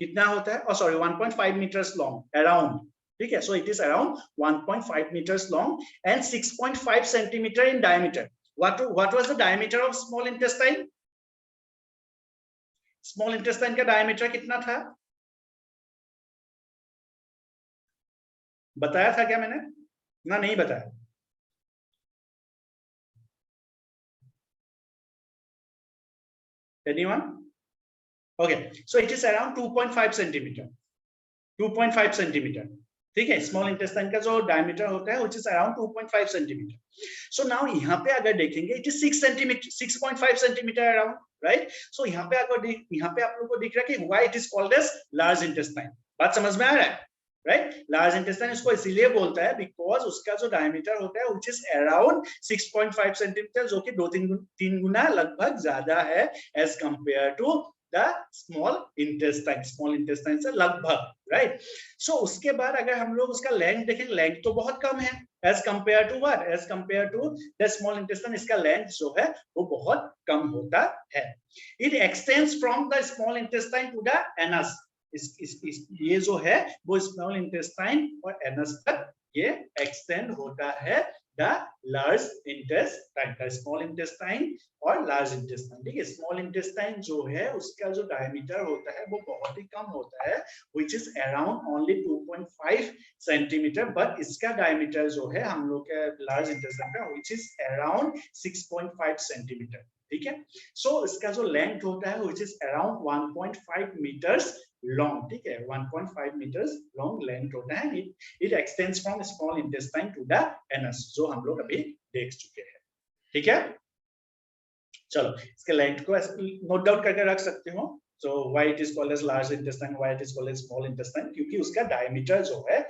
कितना होता है, सॉरी 1.5 meters long around, ठीक है। so it is around 1.5 meters long and 6.5 centimeter in diameter. what was the diameter of small intestine? small intestine का diameter कितना था, बताया था क्या मैंने ना, नहीं बताया? Anyone? Okay, so it is around 2.5 centimeter, 2.5 centimeter, ठीक है। स्मॉल इंटेस्टाइन का जो डायमीटर होता है which is around 2.5 centimeter. So now यहाँ पे अगर देखेंगे it is 6 centimeter, 6.5 centimeter around, right? So यहाँ पे अगर यहाँ पे आप लोगों को दिख रहा है कि why it is called as large intestine, बात समझ में आ रहा है? राइट। लार्ज इंटेस्टाइन इसको इसीलिए बोलता है बिकॉज उसका जो डायमीटर होता है व्हिच इज अराउंड 6.5 सेंटीमीटर, जो कि 2-3 गुना लगभग ज्यादा है as compare to the small intestine से लगभग, राइट। सो उसके बाद अगर हम लोग उसका लेंथ देखें, लेंथ तो बहुत कम है as compare to what, as compare to the small intestine. इसका लेंथ जो है वो बहुत कम होता है। It extends from the small intestine to the anus. ये जो है वो स्मॉल इंटेस्टाइन और एनस तक ये एक्सटेंड होता है द लार्ज इंटेस्टाइन का, स्मॉल इंटेस्टाइन और लार्ज इंटेस्टाइन। ठीक है, स्मॉल इंटेस्टाइन जो है उसका जो डायमीटर होता है वो बहुत ही कम होता है which is around only 2.5 centimetre, but इसका डायमीटर जो है हम लोग के लार्ज इंटेस्टाइन का which is around 6.5 सेंटीमीटर। ठीक है, सो इसका जो लेंथ होता है which is around 1.5 metres long. ठीक है, 1.5 मीटर्स लॉन्ग लेंथ होता है। It extends from small intestine to the anus, जो हम लोग अभी देख चुके हैं। ठीक है, चलो इसके लेंथ को नोट डाउन करके रख सकते हो। So why it is called as large intestine, why it is called as small intestine, क्योंकि उसका डायमीटर जो है,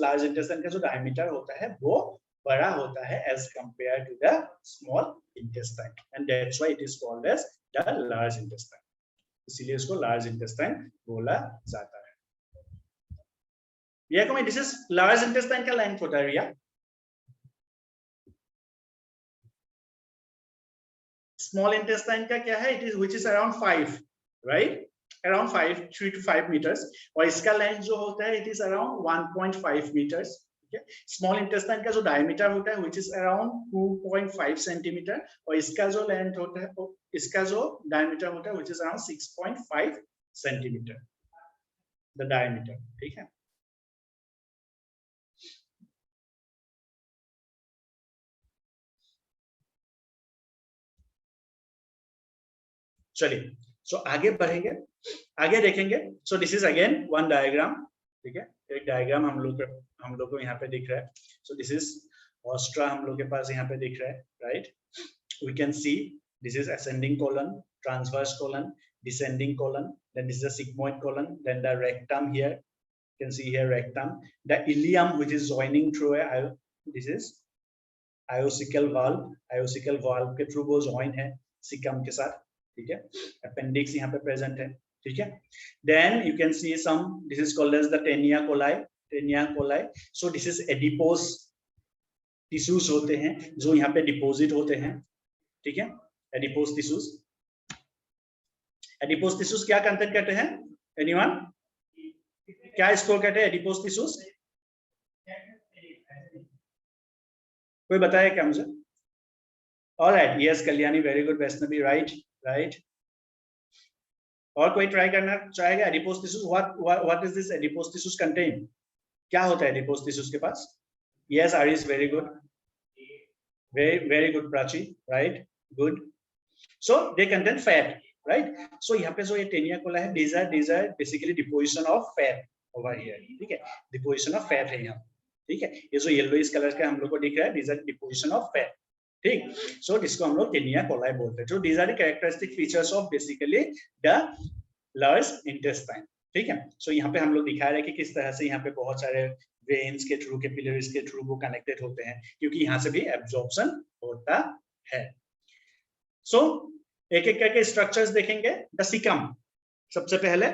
large intestine का जो डायमीटर होता है वो बड़ा होता है as compared to the small intestine, and that's why it is called as the large intestine. इसीलिए इसको large intestine बोला जाता है। रिया को मैं this is large intestine का लेंथ होता है। रिया, small intestine का क्या है? It is which is around 5, right? Around 3 to 5 meters, और इसका लेंथ जो होता है it is around 1.5 meters. Okay? Small intestine का जो डायमीटर होता है which is around 2.5 सेंटीमीटर, और इसका जो लेंथ होता है, इसका जो डायमीटर होता है which is around 6.5 centimetre, the diameter. ठीक है, चलिए सो आगे बढ़ेंगे, आगे देखेंगे। सो this is again one diagram. ठीक है, एक डायग्राम हम लोग को यहाँ पे दिख रहा है। सो दिस इज ऑस्ट्रा हम लोग के पास यहाँ पे दिख रहा है, right. We can see this is ascending colon, transverse colon, descending colon, then this is a sigmoid colon, then the rectum here, you can see here rectum, the ileum which is joining through a, this is iocical valve के थ्रू वो जॉइन है सिकम के साथ। ठीक है, अपेंडिक्स यहाँ पे प्रेजेंट है। ठीक है, then you can see some, this is called as the taenia coli. So this is adipose tissues होते हैं जो यहाँ पे डिपोजिट होते हैं। ठीक है, एडिपोस टिश्यूज क्या कंटेंट करते हैं? एनीवन, क्या इसको कहते हैं एडिपोस टिश्यूज? कोई बताया क्या मुझे? Alright, yes Kalyani, very good. Vaishnavi, right. और कोई ट्राई करना चाहेगा? Adipose tissues, what is this adipose tissues contain? क्या होता है एडिपोस टिश्यूज के पास? Yes Aris, very good, very good Prachi, right, good. So they contain fat, right. So यहाँ पे जो ये टेनिया कोलाई है, these are basically deposition of fat over here। ठीक है, डिपोजिशन ऑफ फैट है यहाँ। ठीक है, ये जो येलोइश कलर का हम लोग को दिख रहा है, these are deposition of fat। ठीक, सो इसको हम लोग टेनिया कोलाई बोलते हैं। जो these are the characteristic features of basically the large intestine। ठीक है, सो यहाँ पे हम लोग दिखा रहे हैं कि किस तरह से यहाँ पे बहुत सारे वेन्स के थ्रू, कैपिलरीज के थ्रू वो कनेक्टेड होते हैं, क्योंकि यहाँ से भी एब्जॉर्प्शन होता है। सो एक एक करके स्ट्रक्चर्स देखेंगे। द सिकम, सबसे पहले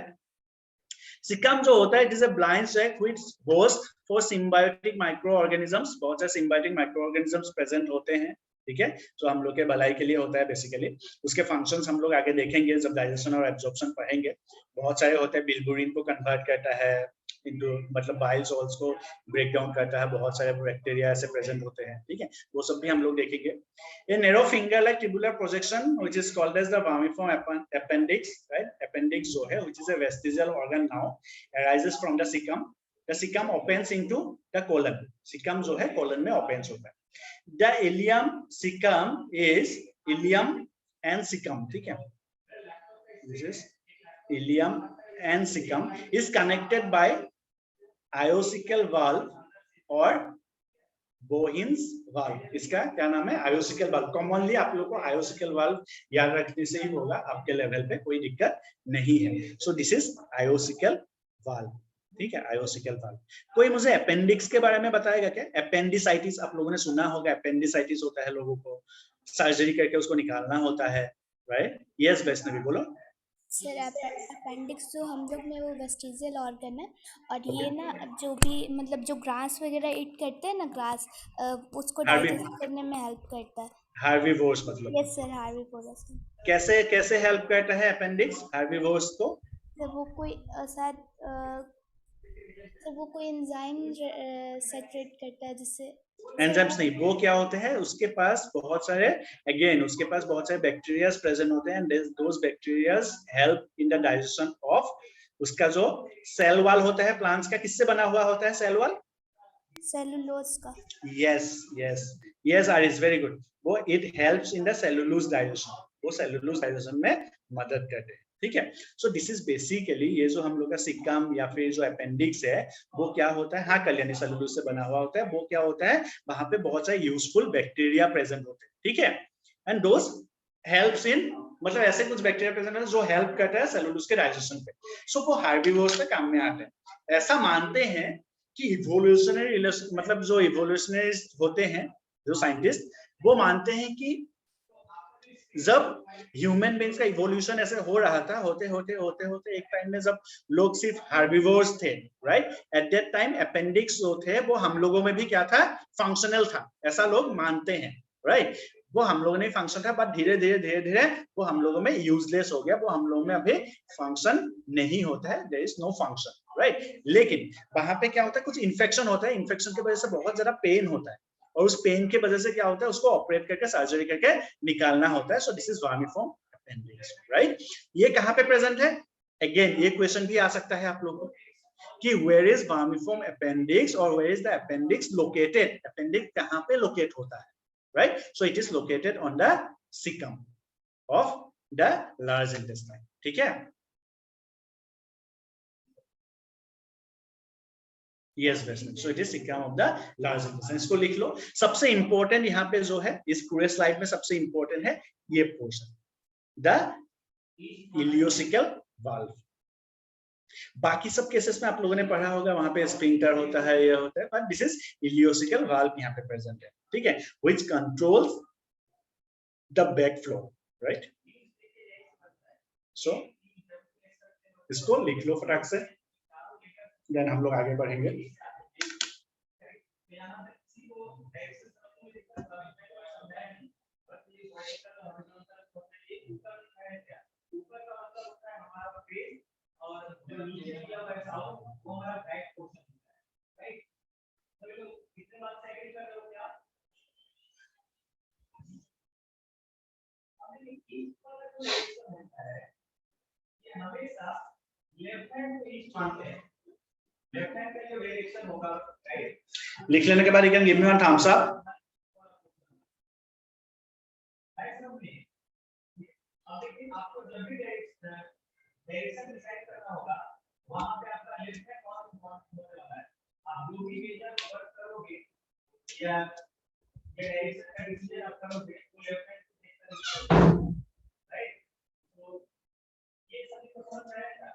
सिकम जो होता है, it is a blind sac which host for symbiotic microorganisms. बहुत सारे सिम्बायोटिक माइक्रो ऑर्गेनिजम्स प्रेजेंट होते हैं। ठीक है, जो हम लोग के भलाई के लिए होता है बेसिकली। उसके फंक्शंस हम लोग आगे देखेंगे जब डाइजेशन और एब्जॉर्प्शन पढ़ेंगे। बहुत सारे होते हैं, बिल्बुरिन को कन्वर्ट करता है इनटू, मतलब बाइल सॉल्ट्स को ब्रेक डाउन करता है। बहुत सारे बैक्टीरिया ऐसे प्रेजेंट होते हैं। ठीक है, वो सब भी हम लोग देखेंगे। ये narrow finger like tubular projection which is called as the vermiform appendix, right. appendix जो है which is a vestigial organ now arises from the cecum. The cecum opens into the colon. cecum जो है colon में opens होता है। The ileum cecum is ileum and cecum। ठीक है, this is ileum and cecum is connected by iocical valve और बोहिन्स वाल्व। इसका क्या नाम है? आयोसिकल वाल्व। कॉमनली आप लोग को आयोसिकल वाल्व याद रखने से ही होगा, आपके लेवल पे कोई दिक्कत नहीं है। So this is ileocaecal valve. ठीक है, आयोसिकल वाल्व। कोई मुझे अपेंडिक्स के बारे में बताएगा क्या? अपेंडिसाइटिस आप लोगों ने सुना होगा, अपेंडिसाइटिस होता है, लोगों को सर्जरी करके उसको निकालना होता है, राइट? यस वैष्णवी बोलो। सर अपेंडिक्स जो हम लोग में वो वेस्टिजियल ऑर्गन है, और ये ना जो भी मतलब जो ग्रास वगैरह ईट करते हैं ना, ग्रास उसको डाइजेस्ट करने में हेल्प करता है। हार्बीवोर्स मतलब? Yes sir, herbivores. कैसे कैसे हेल्प करता है अपेंडिक्स हार्बीवोर्स को? जब वो कोई शायद तो वो कोई एंजाइम सेक्रेट करता है जिससे। एंजाइम्स नहीं, वो क्या होते हैं, उसके पास बहुत सारे उसके पास बहुत सारे बैक्टीरियाज प्रेजेंट होते हैं, and those bacterias help in the digestion of उसका जो सेल वॉल होता है प्लांट्स का। किससे बना हुआ होता है सेल वॉल? सेलुलोज का। Yes yes yes Aris, very good. वो it helps in the cellulose digestion, वो सेलुलोज डाइजेशन में मदद करते हैं, ठीक है। सो दिस इज बेसिकली ये जो हम लोग का सिक्कम या फिर जो अपेंडिक्स है वो क्या होता है, हाँ कल्याणी सेलुलोज से बना हुआ होता है। वो क्या होता है, वहां पे बहुत सारे यूजफुल बैक्टीरिया प्रेजेंट होते हैं, ठीक है, एंड दोस हेल्प्स इन, मतलब ऐसे कुछ बैक्टीरिया प्रेजेंट है जो हेल्प करता है सेलुलोज के डाइजेशन पे। सो वो हार्बीवोर्स पे काम में आते हैं। ऐसा मानते हैं कि इवोल्यूशनरी, मतलब जो इवोल्यूशनरिस्ट होते हैं, जो साइंटिस्ट, वो मानते हैं कि जब ह्यूमन बींग्स का इवोल्यूशन ऐसे हो रहा था, होते होते एक टाइम में जब लोग सिर्फ हार्बीवोर्स थे, right, at that time appendix जो थे वो हम लोगों में भी क्या था, फंक्शनल था, ऐसा लोग मानते हैं, राइट। वो हम लोगों में फंक्शन था, बट धीरे धीरे वो हम लोगों में यूजलेस हो गया, वो हम लोगों में अभी फंक्शन नहीं होता है, there is no function, right. लेकिन वहां पे क्या होता है, कुछ इन्फेक्शन होता है, इन्फेक्शन की वजह से बहुत ज्यादा पेन होता है, और उस पेन की वजह से क्या होता है, उसको ऑपरेट करके सर्जरी करके निकालना होता है। So this is vermiform appendix, right. ये कहाँ पे प्रेजेंट है? अगेन ये क्वेश्चन भी आ सकता है आप लोगों को कि वेयर इज वर्मिफॉर्म अपेंडिक्स और where is the appendix located, appendix कहाँ पे लोकेट होता है, right. So it is located on the caecum of the large intestine, ठीक है। Yes, Vaishnavi. So it is cecum of the large intestine. इसको लिख लो। सबसे इंपॉर्टेंट यहाँ पे जो है, इस पूरे स्लाइड में सबसे इंपॉर्टेंट है ये पोर्शन, द इलियोसिकल वाल्व। बाकी सब केसेस में आप लोगों ने पढ़ा होगा, वहां पे स्फिंक्टर होता है, ये होता है, but this is ileocaecal valve यहाँ पे प्रेजेंट है, ठीक है, which controls the back flow, right. So इसको लिख लो फटाक से, देन हम लोग आगे बढ़ेंगे। लिख लेने के बाद you can give me one thumbs up. आपको जब भी डायरेक्शन डिसाइड करना होगा, वहां पे आपका लेफ्ट हैंड बहुत इंपॉर्टेंट होने वाला है। आप जो भी मेजर वर्क करोगे या डायरेक्शन का डिसीजन आप करोगे तो लेफ्ट हैंड, राइट। तो ये सभी को समझ आएगा।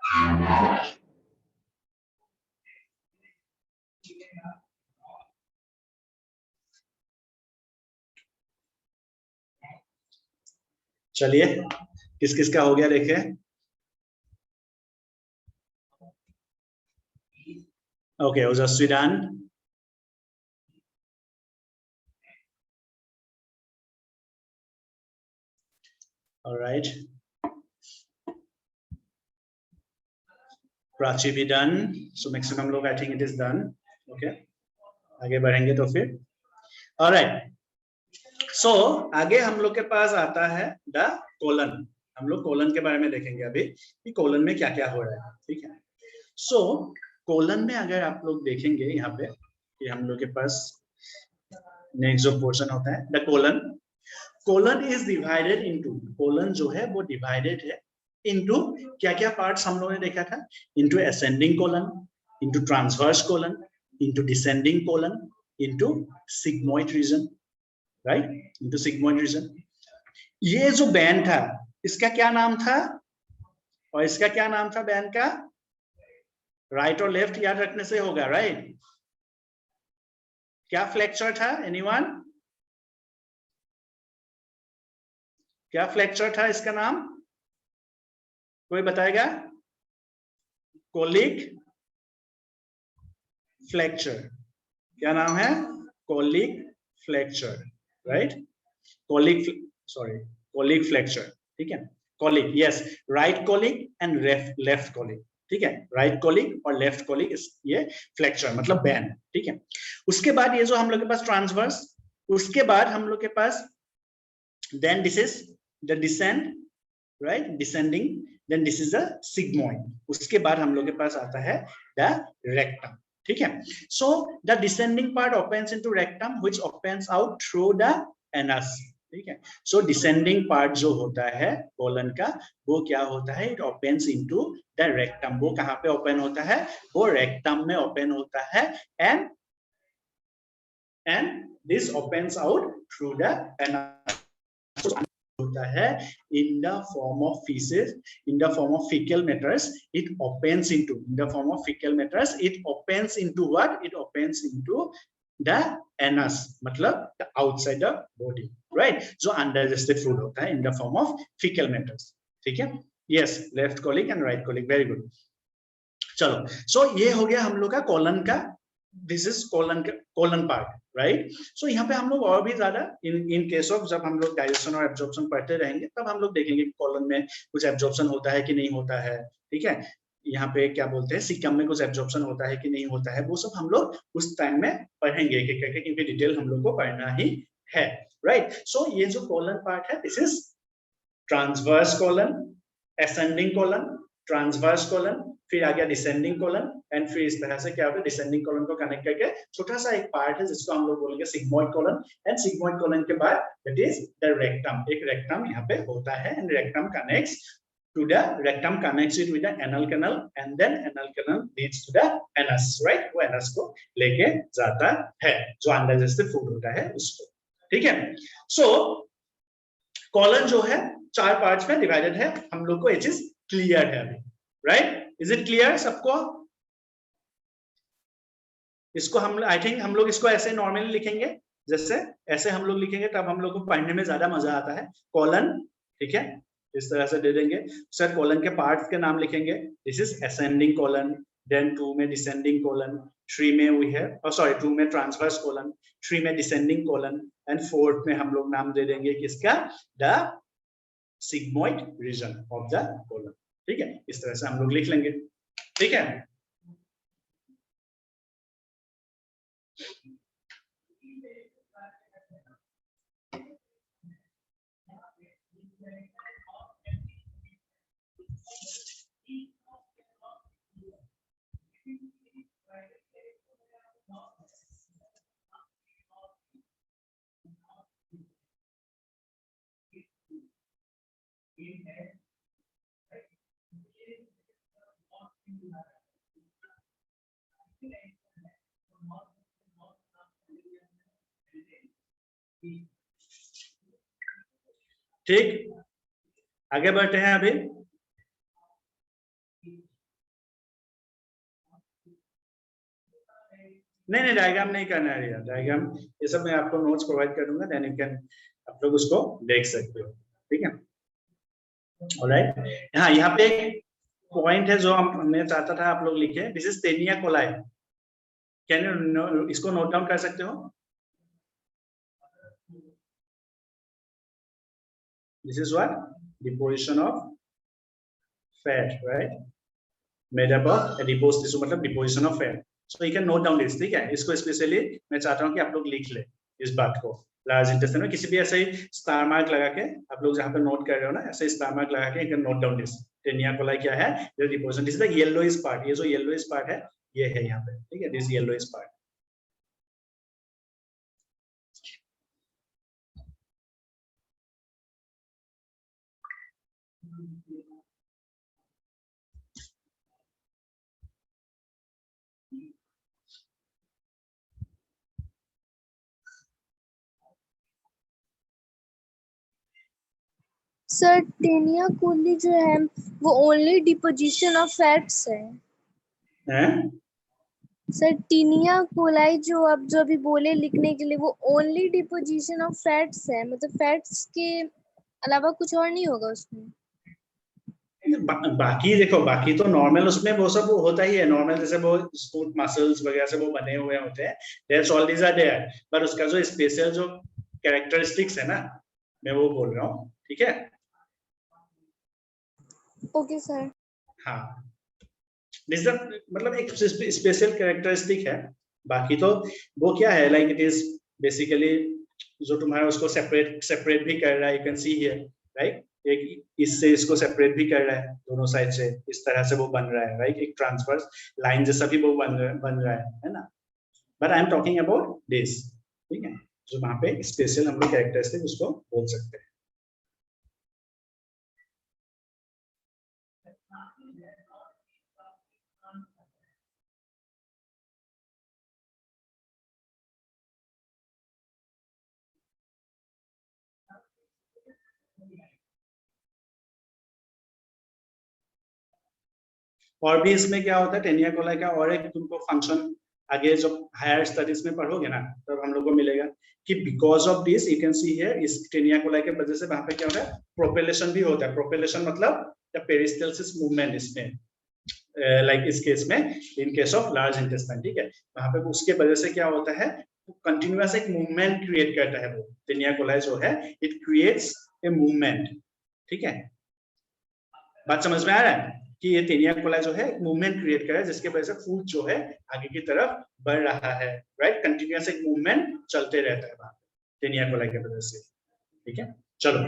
चलिए किस किस का हो गया देखें। ओके, ओजस्वी डन। ऑलराइट, प्राची भी डन। सो मैक्सिमम लोग I think it is done. Okay, आगे बढ़ेंगे तो फिर। ऑलराइट, सो आगे हम लोग के पास आता है द कोलन। हम लोग कोलन के बारे में देखेंगे अभी कि कोलन में क्या क्या हो रहा है, ठीक है। सो कोलन में अगर आप लोग देखेंगे यहाँ पे कि हम लोग के पास नेक्स्ट जो पोर्शन होता है the colon, colon is divided into, colon जो है वो डिवाइडेड है इनटू क्या क्या पार्ट्स हम लोगों ने देखा था, into ascending colon, into transverse colon, into descending colon, into sigmoid region, right, into sigmoid region. ये जो बैंड था इसका क्या नाम था, और इसका क्या नाम था बैंड का? राइट और लेफ्ट याद रखने से होगा, राइट? क्या फ्लेक्चर था? एनीवन? क्या फ्लेक्चर था इसका नाम? कोई बताएगा? Colic flexure. क्या नाम है? Colic flexure, right? Colic, sorry, colic flexure, ठीक है? Colic, yes, right colic and left colic, ठीक है? राइट कोलिक और लेफ्ट कोलिक, ये फ्लेक्चर मतलब बैंड, ठीक है? उसके बाद ये जो हम लोग के पास ट्रांसवर्स, उसके बाद हम लोग के पास then this is the descend, right? Descending, then this is the sigmoid, उसके बाद हम लोग के पास आता है द रेक्टम, ठीक है? So the descending part opens into rectum which opens out through the anus, ठीक है? सो डिसेंडिंग पार्ट जो होता है कोलन का, वो क्या होता है? It opens into the rectum. वो कहां पे ओपन होता है? वो रेक्टम में ओपन होता है, and this opens out through the anus होता है in the form of feces, in the form of fecal matters, it opens into, in the form of fecal matters, it opens into what? It opens into the anus, मतलब the outside the body, right? जो undigested food होता है in the form of fecal matters, ठीक है? Yes, left colic and right colic, very good. चलो, so ये हो गया हम लोग का कोलन का, this is colon part, right? So यहाँ पे हम लोग और भी ज्यादा इन केस ऑफ जब हम लोग डाइजेशन और एब्जॉर्प्शन पढ़ते रहेंगे तब हम लोग देखेंगे कि कोलन में कुछ एब्जॉर्प्शन होता है कि नहीं होता है, ठीक है? यहाँ पे क्या बोलते हैं, सीकम में कुछ एब्जॉर्प्शन होता है कि नहीं होता है, वो सब हम लोग उस टाइम में पढ़ेंगे क्योंकि डिटेल हम लोग को पढ़ना ही है, राइट? सो ये जो कोलन पार्ट है, this is transverse colon, ascending colon, transverse colon, फिर आ गया डिसेंडिंग कोलन, एंड फिर इस तरह से क्या होता है, डिसेंडिंग कोलन को कनेक्ट करके छोटा सा एक पार्ट है जिसको हम लोग बोलेंगे sigmoid colon, and sigmoid colon के बाद दैट इज द रेक्टम। एक रेक्टम यहाँ पे होता है, and rectum connects to the rectum, connects it with the anal canal, and then anal canal leads to the anus, right? वो anus को लेके जाता है, जो undigested food होता है उसको, ठीक है? So कोलन जो है 4 पार्ट्स में डिवाइडेड है, हम लोग को ये चीज क्लियर है अभी, राइट? इज इट क्लियर सबको? इसको हम, आई थिंक हम लोग इसको ऐसे नॉर्मली लिखेंगे, जैसे ऐसे हम लोग लिखेंगे तब हम लोग को पढ़ने में ज्यादा मजा आता है। कोलन, ठीक है, इस तरह से दे देंगे सर। कोलन के पार्ट्स के नाम लिखेंगे, this is ascending colon, then 2 में डिसेंडिंग कोलन, 3 में वी हैव, सॉरी 2 में ट्रांसवर्स कोलन, 3 में डिसेंडिंग कोलन, एंड 4th में हम लोग नाम दे देंगे किसका? The sigmoid region of the colon, ठीक है? इस तरह से हम लोग लिख लेंगे, ठीक है? ठीक, आगे बढ़ते हैं अभी। नहीं डायग्राम नहीं करना है यार, डायग्राम ये सब मैं आपको नोट्स प्रोवाइड कर दूंगा, देन यू कैन, आप लोग उसको देख सकते हो, ठीक है? ऑलराइट, हाँ, यहाँ पे एक पॉइंट है जो मैं चाहता था आप लोग लिखे, this is Taenia coli, can you इसको नोट डाउन कर सकते हो? This is what? Deposition of fat, right? Made up of adipose tissue, मतलब deposition of fat. So you can note down this, ठीक है? इसको स्पेशली मैं चाहता हूँ कि आप लोग लिख ले इस बात को। लार्ज इंटेस्टाइन में किसी भी ऐसे ही स्टार मार्क लगा के आप लोग जहाँ पे नोट कर रहे हो ना, ऐसे स्टार मार्क लगा के you can note down this. Taenia coli क्या है? ये deposition, this is the yellowish part, ये जो येलोइश पार्ट है ये है यहाँ पे, ठीक है? This yellowish part. Sir taenia coli जो है वो ओनली डिपोजिशन ऑफ फैट्स है। हैं? सर टीनिया कोलाई जो आप जो अभी बोले लिखने के लिए, वो ओनली डिपोजिशन ऑफ फैट्स है, मतलब फैट्स के अलावा कुछ और नहीं होगा उसमें? बाकी देखो, बाकी तो नॉर्मल उसमें वो सब होता ही है नॉर्मल, जैसे वो स्मूथ मसल्स वगैरह से वो बने हुए होते हैं, that's all these are there, पर उसका जो स्पेशल जो कैरेक्टरिस्टिक्स है ना, मैं वो बोल रहा हूँ, ठीक है? Okay sir. हाँ, दिस मतलब एक स्पेशल कैरेक्टरिस्टिक है, बाकी तो वो क्या है, लाइक इट इज बेसिकली जो तुम्हारा उसको सेपरेट भी कर रहा है, you can see here, right? एक इससे इसको सेपरेट भी कर रहा है दोनों साइड से, इस तरह से वो बन रहा है, राइट? एक ट्रांसवर्स लाइन जैसा भी वो बन रहा है ना? But I am talking about this, ठीक है? जो वहां पे स्पेशल हम लोग कैरेक्टरिस्टिक उसको बोल सकते हैं। और भी इसमें क्या होता है टेनिया कोलाई का, और एक तुमको फंक्शन आगे जब हायर स्टडीज में पढ़ोगे ना, तब हम लोग को मिलेगा कि because of this you can see here, इस टेनिया कोलाई के वजह से वहां पे क्या होता है, प्रोपेलेशन भी होता है। प्रोपेलेशन मतलब द पेरिस्टल्सिस मूवमेंट, इसमें लाइक इस केस में, इन केस ऑफ लार्ज इंटेस्टाइन, ठीक है? वहां पे उसके वजह से क्या होता है, कंटिन्यूअस एक मूवमेंट क्रिएट करता है वो टेनिया कोलाई जो है, इट क्रिएट्स ए मूवमेंट, ठीक है? बात समझ में आ रहा है कि ये टेनिया कोलाई जो है मूवमेंट क्रिएट कर रहा है, जिसके वजह से फूड जो है आगे की तरफ बढ़ रहा है, राइट? कंटिन्यूअस एक मूवमेंट चलते रहता है वहां टेनिया कोलाई की वजह से, ठीक है? चलो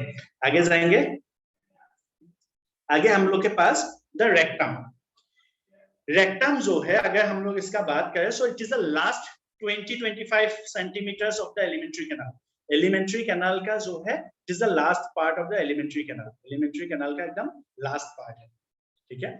आगे जाएंगे। आगे हम लोग के पास द रेक्टम। रेक्टम जो है, अगर हम लोग इसका बात करें, so it is the last 20-25 centimetres of the alimentary canal. Alimentary canal का जो है, it is the last part of the alimentary canal. Alimentary canal का एकदम लास्ट पार्ट है, ठीक है?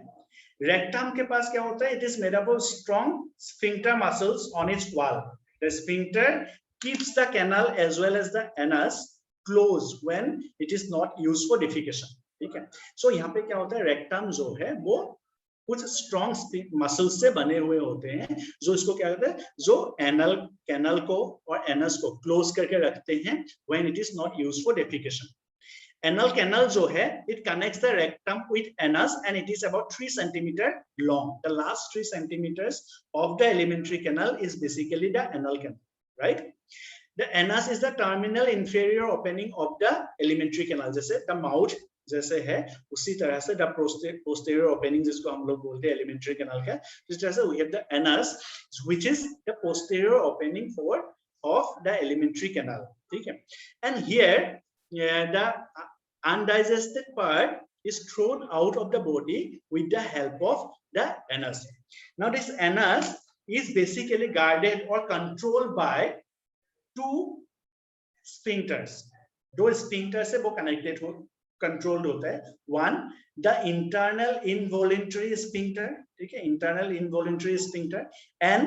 रेक्टम के पास क्या होता है, it is made up of strong sphincter muscles on its wall. The sphincter keeps the canal as well as the anus close when it is not used for defecation, ठीक है? सो यहाँ पे क्या होता है, रेक्टम जो है वो कुछ स्ट्रॉन्ग मसल्स से बने हुए होते हैं, जो इसको क्या कहते हैं, जो एनल कैनल को और एनस को क्लोज करके रखते हैं when it is not used for defecation. Anal canal जो है, it connects the rectum with anus and it is about 3 centimeter long. The last 3 centimeters of the alimentary canal is basically the anal canal, right? The anus is the terminal inferior opening of the alimentary canal. जैसे the mouth जैसे है, उसी तरह से the posterior opening जिसको हम लोग बोलते हैं alimentary canal का, जिस तरह से we have the anus which is the posterior opening of the alimentary canal, ठीक है? And here the undigested part is thrown out of the body with the help of the anus. Now this anus is basically guarded or controlled by 2 sphincters. दो sphincters से वो connected controlled होता है. One, the internal involuntary sphincter, ठीक है? Internal involuntary sphincter and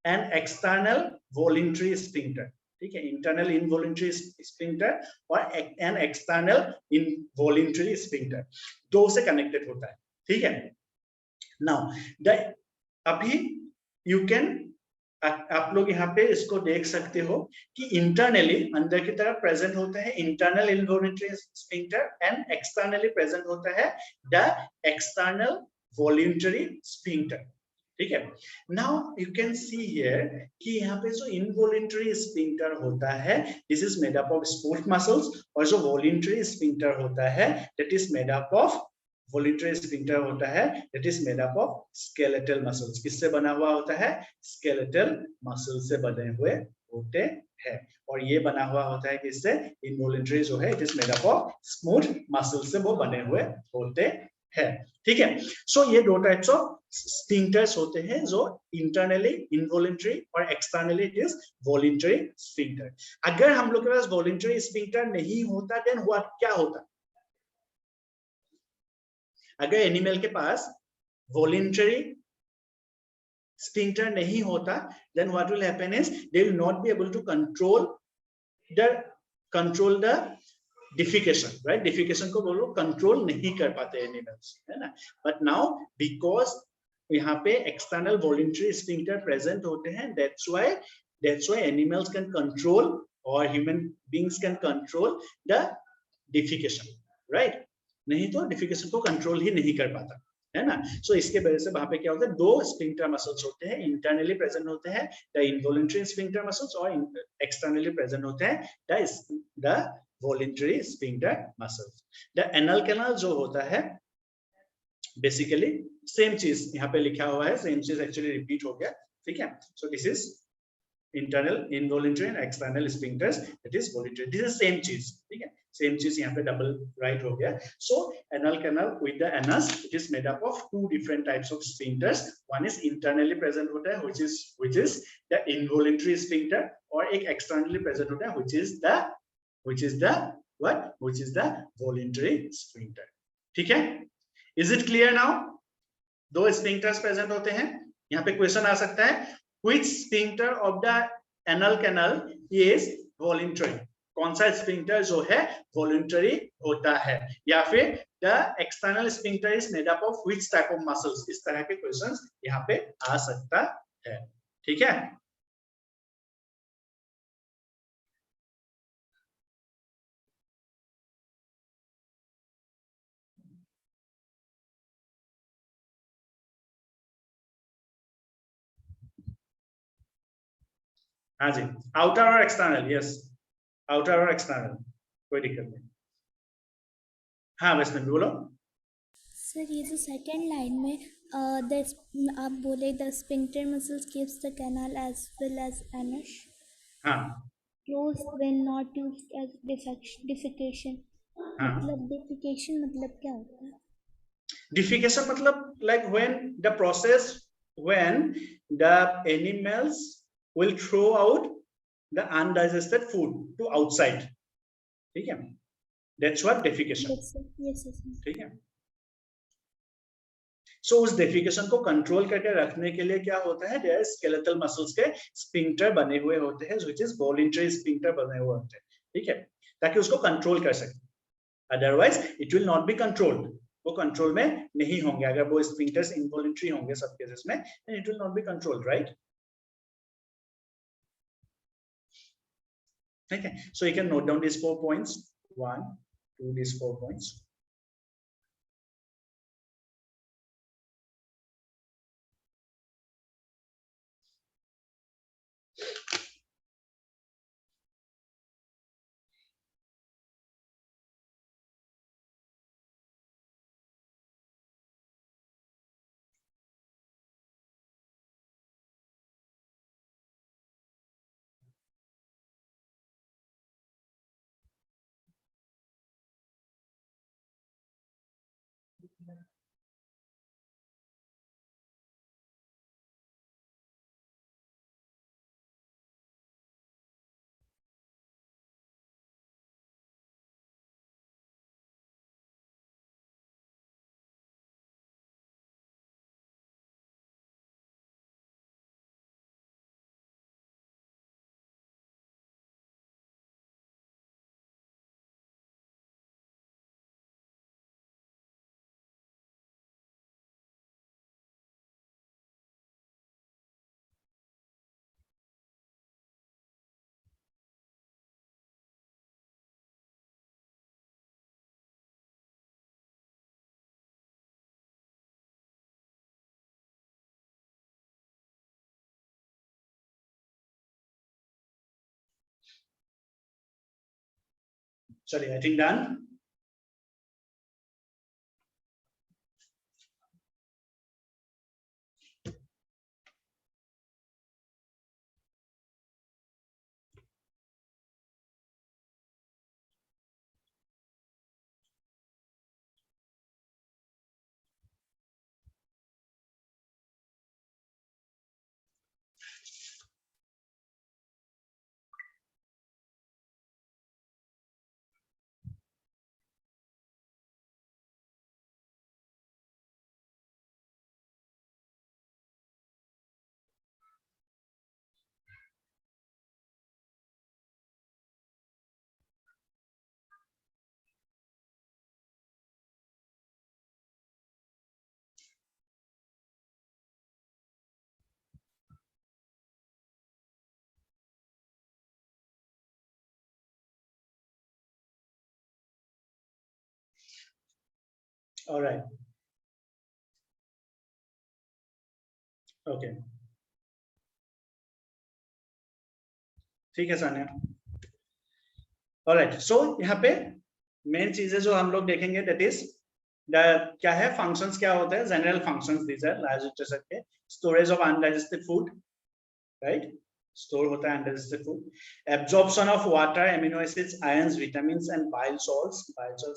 an external voluntary sphincter, ठीक है? इंटरनल इनवॉलंटरी स्फिंक्टर और एन एक्सटर्नल इनवॉलंटरी स्फिंक्टर, दो से कनेक्टेड होता है, ठीक है? नाउ अभी यू कैन, आप लोग यहाँ पे इसको देख सकते हो कि इंटरनली अंदर की तरफ प्रेजेंट होता है internal involuntary sphincter and externally present होता है द एक्सटर्नल वॉलंटरी स्फिंक्टर, ठीक है? Now you can see here कि यहाँ पे जो इनवॉलंटरी स्फिंक्टर होता है, this is made up of smooth muscles, और जो वॉलंटरी स्फिंक्टर होता है, that is made up of voluntary sphincter होता है, that is made up of skeletal muscles. किससे बना हुआ होता है? स्केलेटल मसल से बने हुए होते हैं। और ये बना हुआ होता है किससे? इनवॉलंटरी जो है, it is made up of smooth muscle से वो बने हुए होते हैं, ठीक है? सो ये दो टाइप्स ऑफ स्फिंक्टर्स होते हैं, जो इंटरनली इनवॉलंटरी और externally it is voluntary sphincter. अगर हम लोग के पास वॉलंटरी स्फिंक्टर नहीं होता, देन क्या होता? अगर एनिमल के पास वॉलंटरी स्फिंक्टर नहीं होता, then what will happen is they will not be able to control the defecation, right? Defecation को बोलो कंट्रोल नहीं कर पाते एनिमल्स, है ना? बट नाउ बिकॉज यहाँ पे एक्सटर्नल वॉलंटरी स्फिंक्टर प्रेजेंट होते हैं, that's why animals can control or human beings can control the defecation, right? नहीं तो defecation को कंट्रोल ही नहीं कर पाता, है ना? सो इसके वजह से वहां पे क्या होता है, दो स्फिंक्टर मसल्स होते हैं, इंटरनली प्रेजेंट होते हैं द इनवॉलंटरी स्फिंक्टर मसल्स और एक्सटर्नली प्रेजेंट होते हैं the voluntary sphincter muscles. The anal canal जो होता है बेसिकली सेम चीज यहाँ पे लिखा हुआ है, सेम चीज एक्चुअली रिपीट हो गया, ठीक है? So this is internal involuntary and external sphincters, that is voluntary, this is same चीज, ठीक है? सेम चीज यहाँ पे डबल राइट हो गया। So anal canal with the anus, it is made up of two different types of sphincters, one is internally present होता है which is the involuntary sphincter, और एक एक्सटर्नली प्रेजेंट होता है which is the voluntary sphincter, ठीक है? Is it clear now? दो स्फिंक्टर्स प्रेजेंट होते हैं, यहाँ पे क्वेश्चन आ सकता है which sphincter of the anal canal is voluntary, कौन सा स्फिंक्टर जो है वॉलंटरी होता है, या फिर the external sphincter is made up of which type of muscles, इस तरह के क्वेश्चंस यहाँ पे आ सकता है, ठीक है? हाँ जी, आउटर और एक्सटर्नल, यस, आउटर और एक्सटर्नल, कोई दिक्कत नहीं। हाँ वैष्णवी बोलो। सर ये जो सेकेंड लाइन में आप बोले the sphincter muscles keeps the canal as well as anus, हाँ close when not used as defecation, हाँ, मतलब डिफिकेशन मतलब क्या होता है? defecation मतलब like when the process when the animals will throw out the undigested food to outside, ठीक है? That's what defecation, yes yes. ठीक है? सो उस डेफिकेशन को कंट्रोल करके रखने के लिए क्या होता है, देयर स्केलेटल मसल्स के स्फिंक्टर बने हुए होते हैं, व्हिच इज वॉलंटरी स्फिंक्टर बने हुए होते हैं, ठीक है? ताकि उसको कंट्रोल कर सके, otherwise it will not be controlled, वो कंट्रोल में नहीं होंगे अगर वो स्फिंक्टर्स इनवॉलंटरी होंगे सब केसेस में, then it will not be controlled, right? ठीक है, so you can note down this 4 points, 1 2 these 4 points. Sorry, I think done. Alright, okay, ठीक है सानिया। ऑलराइट, सो यहाँ पे मेन चीजें जो हम लोग देखेंगे दैट इज क्या है, फंक्शंस क्या होते हैं, general functions these are large intestine के, storage of undigested food, right, store होता है undigested food, absorption of water, amino acids, ions, vitamins and bile salts,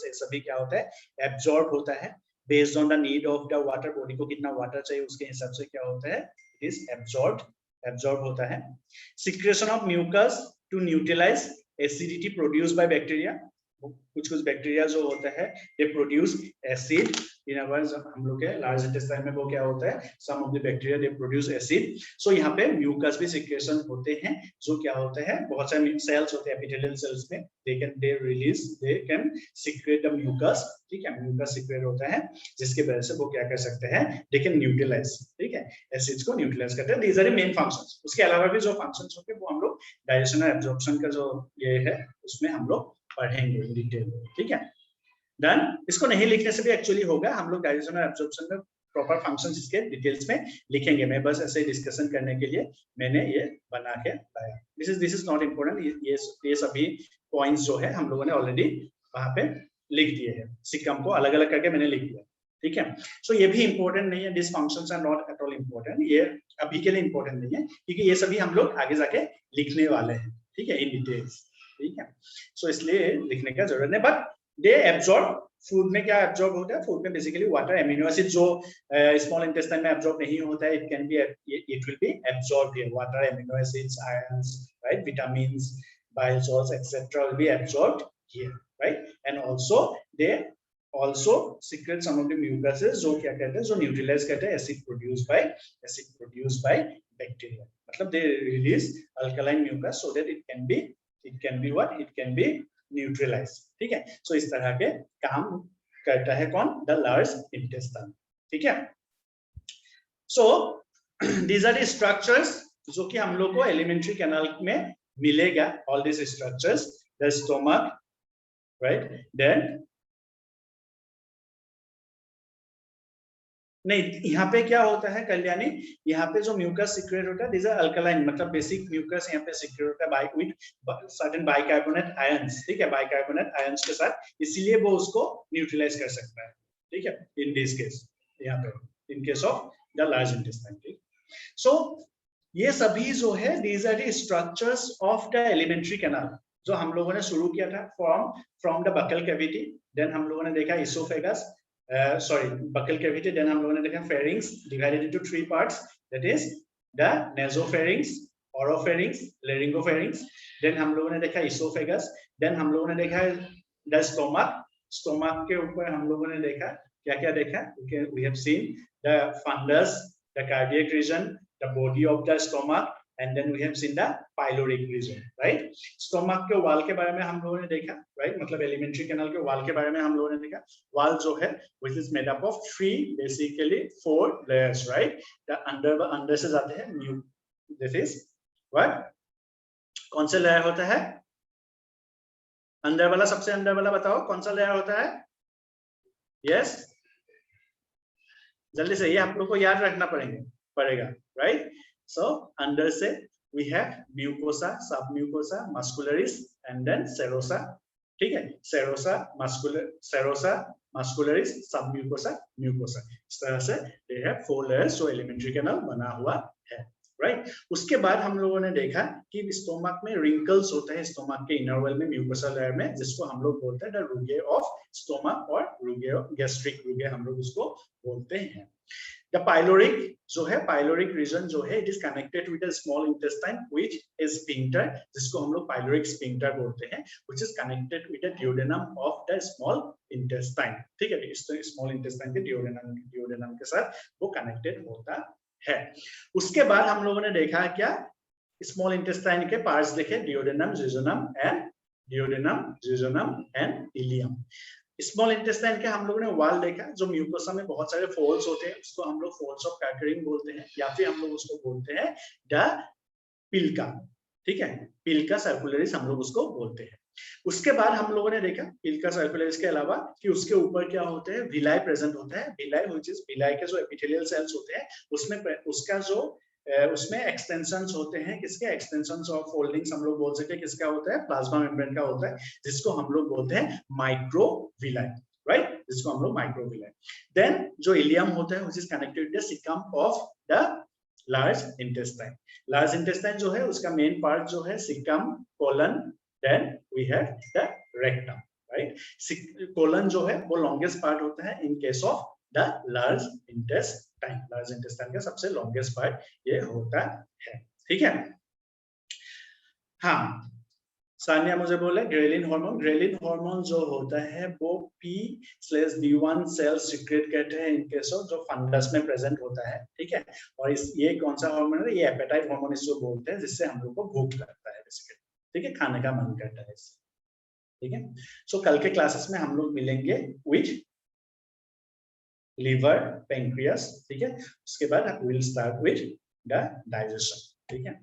ये सभी क्या होता है, एब्जॉर्ब होता है based on the need of the water, body को कितना वाटर चाहिए उसके हिसाब से क्या होता है, इट इज एब्जॉर्ब होता है। Secretion of mucus to neutralise acidity produced by bacteria, कुछ बैक्टीरिया जो होता है दे प्रोड्यूस एसिड इन अवर, हम लोग के लार्ज इंटेस्टाइन में वो क्या होता है, some of the bacteria they produce acid. So यहाँ पे म्यूकस भी सिक्रेशन होते हैं, जो क्या होते हैं, बहुत सारे सेल्स होते हैं एपिथेलियल सेल्स में, they can secrete the mucus, ठीक है, म्यूकस सिक्रेट होता है जिसके वजह से वो क्या कर सकते हैं, दे कैन न्यूट्रलाइज, ठीक है, एसिड्स को न्यूट्रलाइज करते हैं। These are main functions. उसके अलावा भी जो फंक्शंस होंगे वो हम लोग डाइजेशन और एब्जॉर्प्शन का जो ये है उसमें हम लोग पढ़ेंगे डिटेल, ठीक है, डन। इसको नहीं लिखने से भी एक्चुअली होगा, हम लोग डाइजेशन और एब्जॉर्प्शन में प्रॉपर फंक्शंस इसके डिटेल्स में लिखेंगे, मैं बस ऐसे डिस्कशन करने के लिए मैंने ये बना के लाया। दिस इज नॉट इम्पोर्टेंट, ये सभी पॉइंट्स जो है हम लोगों ने ऑलरेडी वहां पे लिख दिए हैं, सिक्कम को अलग अलग करके मैंने लिख दिया, ठीक है। सो ये भी इंपॉर्टेंट नहीं है, this functions are not at all important, ये अभी के लिए इंपॉर्टेंट नहीं है क्योंकि ये सभी हम लोग आगे जाके लिखने वाले हैं, ठीक है, इन डिटेल्स, ठीक है। सो इसलिए लिखने का जरूरत नहीं, बट दे एब्जॉर्ब, फूड में क्या एब्जॉर्ब होता है, फूड में बेसिकली वाटर, एमिनो एसिड जो स्मॉल इंटेस्टाइन में एब्जॉर्ब नहीं होता है, it can be, it will be absorbed here, water, amino acids, ions, right, vitamins, bile salts etc will be absorbed here, right, and also they also secrete some of the mucuses जो क्या कहते हैं, जो न्यूट्रलाइज करते हैं एसिड प्रोड्यूस्ड बाय बैक्टीरिया, मतलब they release alkaline mucus so that it can be what, it can be neutralized, ठीक है। सो इस तरह के काम करता है कौन, द लार्ज इंटेस्टाइन, ठीक है। सो these are the structures जो कि हम लोग को एलिमेंट्री कैनाल में मिलेगा, all these structures, the stomach, right, then नहीं, यहाँ पे क्या होता है कल्याणी, यहाँ पे जो म्यूकस सिक्रेट होता है दिस आर अल्कलाइन, मतलब बेसिक म्यूकस यहाँ पे सिक्रेट होता है by with certain bicarbonate ions, ठीक है, बाइकार्बोनेट आयंस के साथ, इसीलिए वो उसको न्यूट्रलाइज कर सकता है, ठीक है, इन दिस केस, यहाँ पे इन case of the large intestine, ठीक। सो ये सभी जो है these are the structures of the alimentary canal, जो हम लोगों ने शुरू किया था from the buccal cavity, then हम लोगों ने देखा esophagus, buccal cavity, then हम लोगों ने देखा pharynx divided into 3 parts, that is the nasopharynx, oropharynx, laryngopharynx, then हम लोगों ने देखा esophagus, then हम लोगों ने देखा the stomach के ऊपर हम लोगों ने देखा क्या-क्या देखा, we have seen the fundus, the cardiac region, the body of the stomach, and then we have seen the pyloric region, right. stomach के wall के बारे में हम लोगों ने देखा, right, मतलब elementary canal के wall के बारे में हम लोगों ने देखा, wall जो है which is made up of 4 layers, right, the under से जाते हैं this is what, कौन सा लेयर होता है, अंदर वाला, सबसे अंदर वाला बताओ कौन सा लेयर होता है, yes, जल्दी से, ये आप लोग को याद रखना पड़ेगा, right. So under से we have mucosa, submucosa, muscularis, and then serosa, ठीक है, serosa, muscularis, submucosa, mucosa, इस तरह से they have 4 layers जो elementary canal बना हुआ है, right. उसके बाद हम लोगों ने देखा कि स्टोमक में wrinkles होता है, स्टोमक के इनर वेल में म्यूकोसा लेयर में, जिसको हम लोग बोलते हैं द रुगे ऑफ स्टोमक और रुगे, गैस्ट्रिक रुगे हम लोग उसको बोलते हैं। The pyloric जो है, pyloric region जो है, it is connected with a small intestine which is sphincter, जिसको हम लोग pyloric sphincter बोलते हैं, which is connected with the duodenum of the small intestine, ठीक है, इस small intestine के duodenum के साथ वो connected होता है। उसके बाद हम लोगों ने देखा क्या, small intestine के parts देखे, duodenum, jejunum and ileum। Small intestine के हम लोगों ने वॉल देखा, जो म्यूकोसा में बहुत सारे फोल्ड्स होते हैं, उसको हम लोग फोल्ड्स ऑफ कैकरिंग बोलते हैं, या फिर हम लोग उसको बोलते हैं द पिल्का, ठीक है, पिल्का सर्कुलरिस हम लोग उसको बोलते हैं। उसके बाद हम लोगों ने देखा इल्कस अल्वेओलाइज के अलावा कि उसके ऊपर क्या होते हैं, विलाई प्रेजेंट होता है। विलाई व्हिच इज विलाई के जो एपिथेलियल सेल्स होते हैं उसमें उसका जो उसमें एक्सटेंशंस होते हैं, किसके एक्सटेंशंस ऑफ फोल्डिंग्स हम लोग बोल सकते हैं, किसका होता है, प्लाज्मा मेम्ब्रेन का होता है, जिसको हम लोग बोलते हैं माइक्रोविलाई, राइट, जिसको हम लोग माइक्रोविलाई। देन जो इलियम होता है which is connected to the cecum of the large intestine. Large intestine जो है उसका मेन पार्ट जो है cecum, colon, then we have the rectum, right. Colon जो है वो लॉन्गेस्ट पार्ट होता है in case of the large intestine. Large intestine का सबसे लॉन्गेस्ट पार्ट ये होता है, ठीक है। हाँ, सानिया मुझे बोले ग्रेलिन हार्मोन जो होता है वो P/B1 सेल सीक्रेट करते हैं इन केस ऑफ जो फंगस में प्रेजेंट होता है, ठीक है। और ये कौन सा हार्मोन है, ये एपेटाइट हार्मोन इसको बोलते हैं, जिससे हम लोग को भूख लगता है बेसिकली, ठीक है, खाने का मन करता है इससे, ठीक है। सो कल के क्लासेस में हम लोग मिलेंगे विच लिवर, पेंक्रियास, ठीक है। उसके बाद will start with the digestion, ठीक है।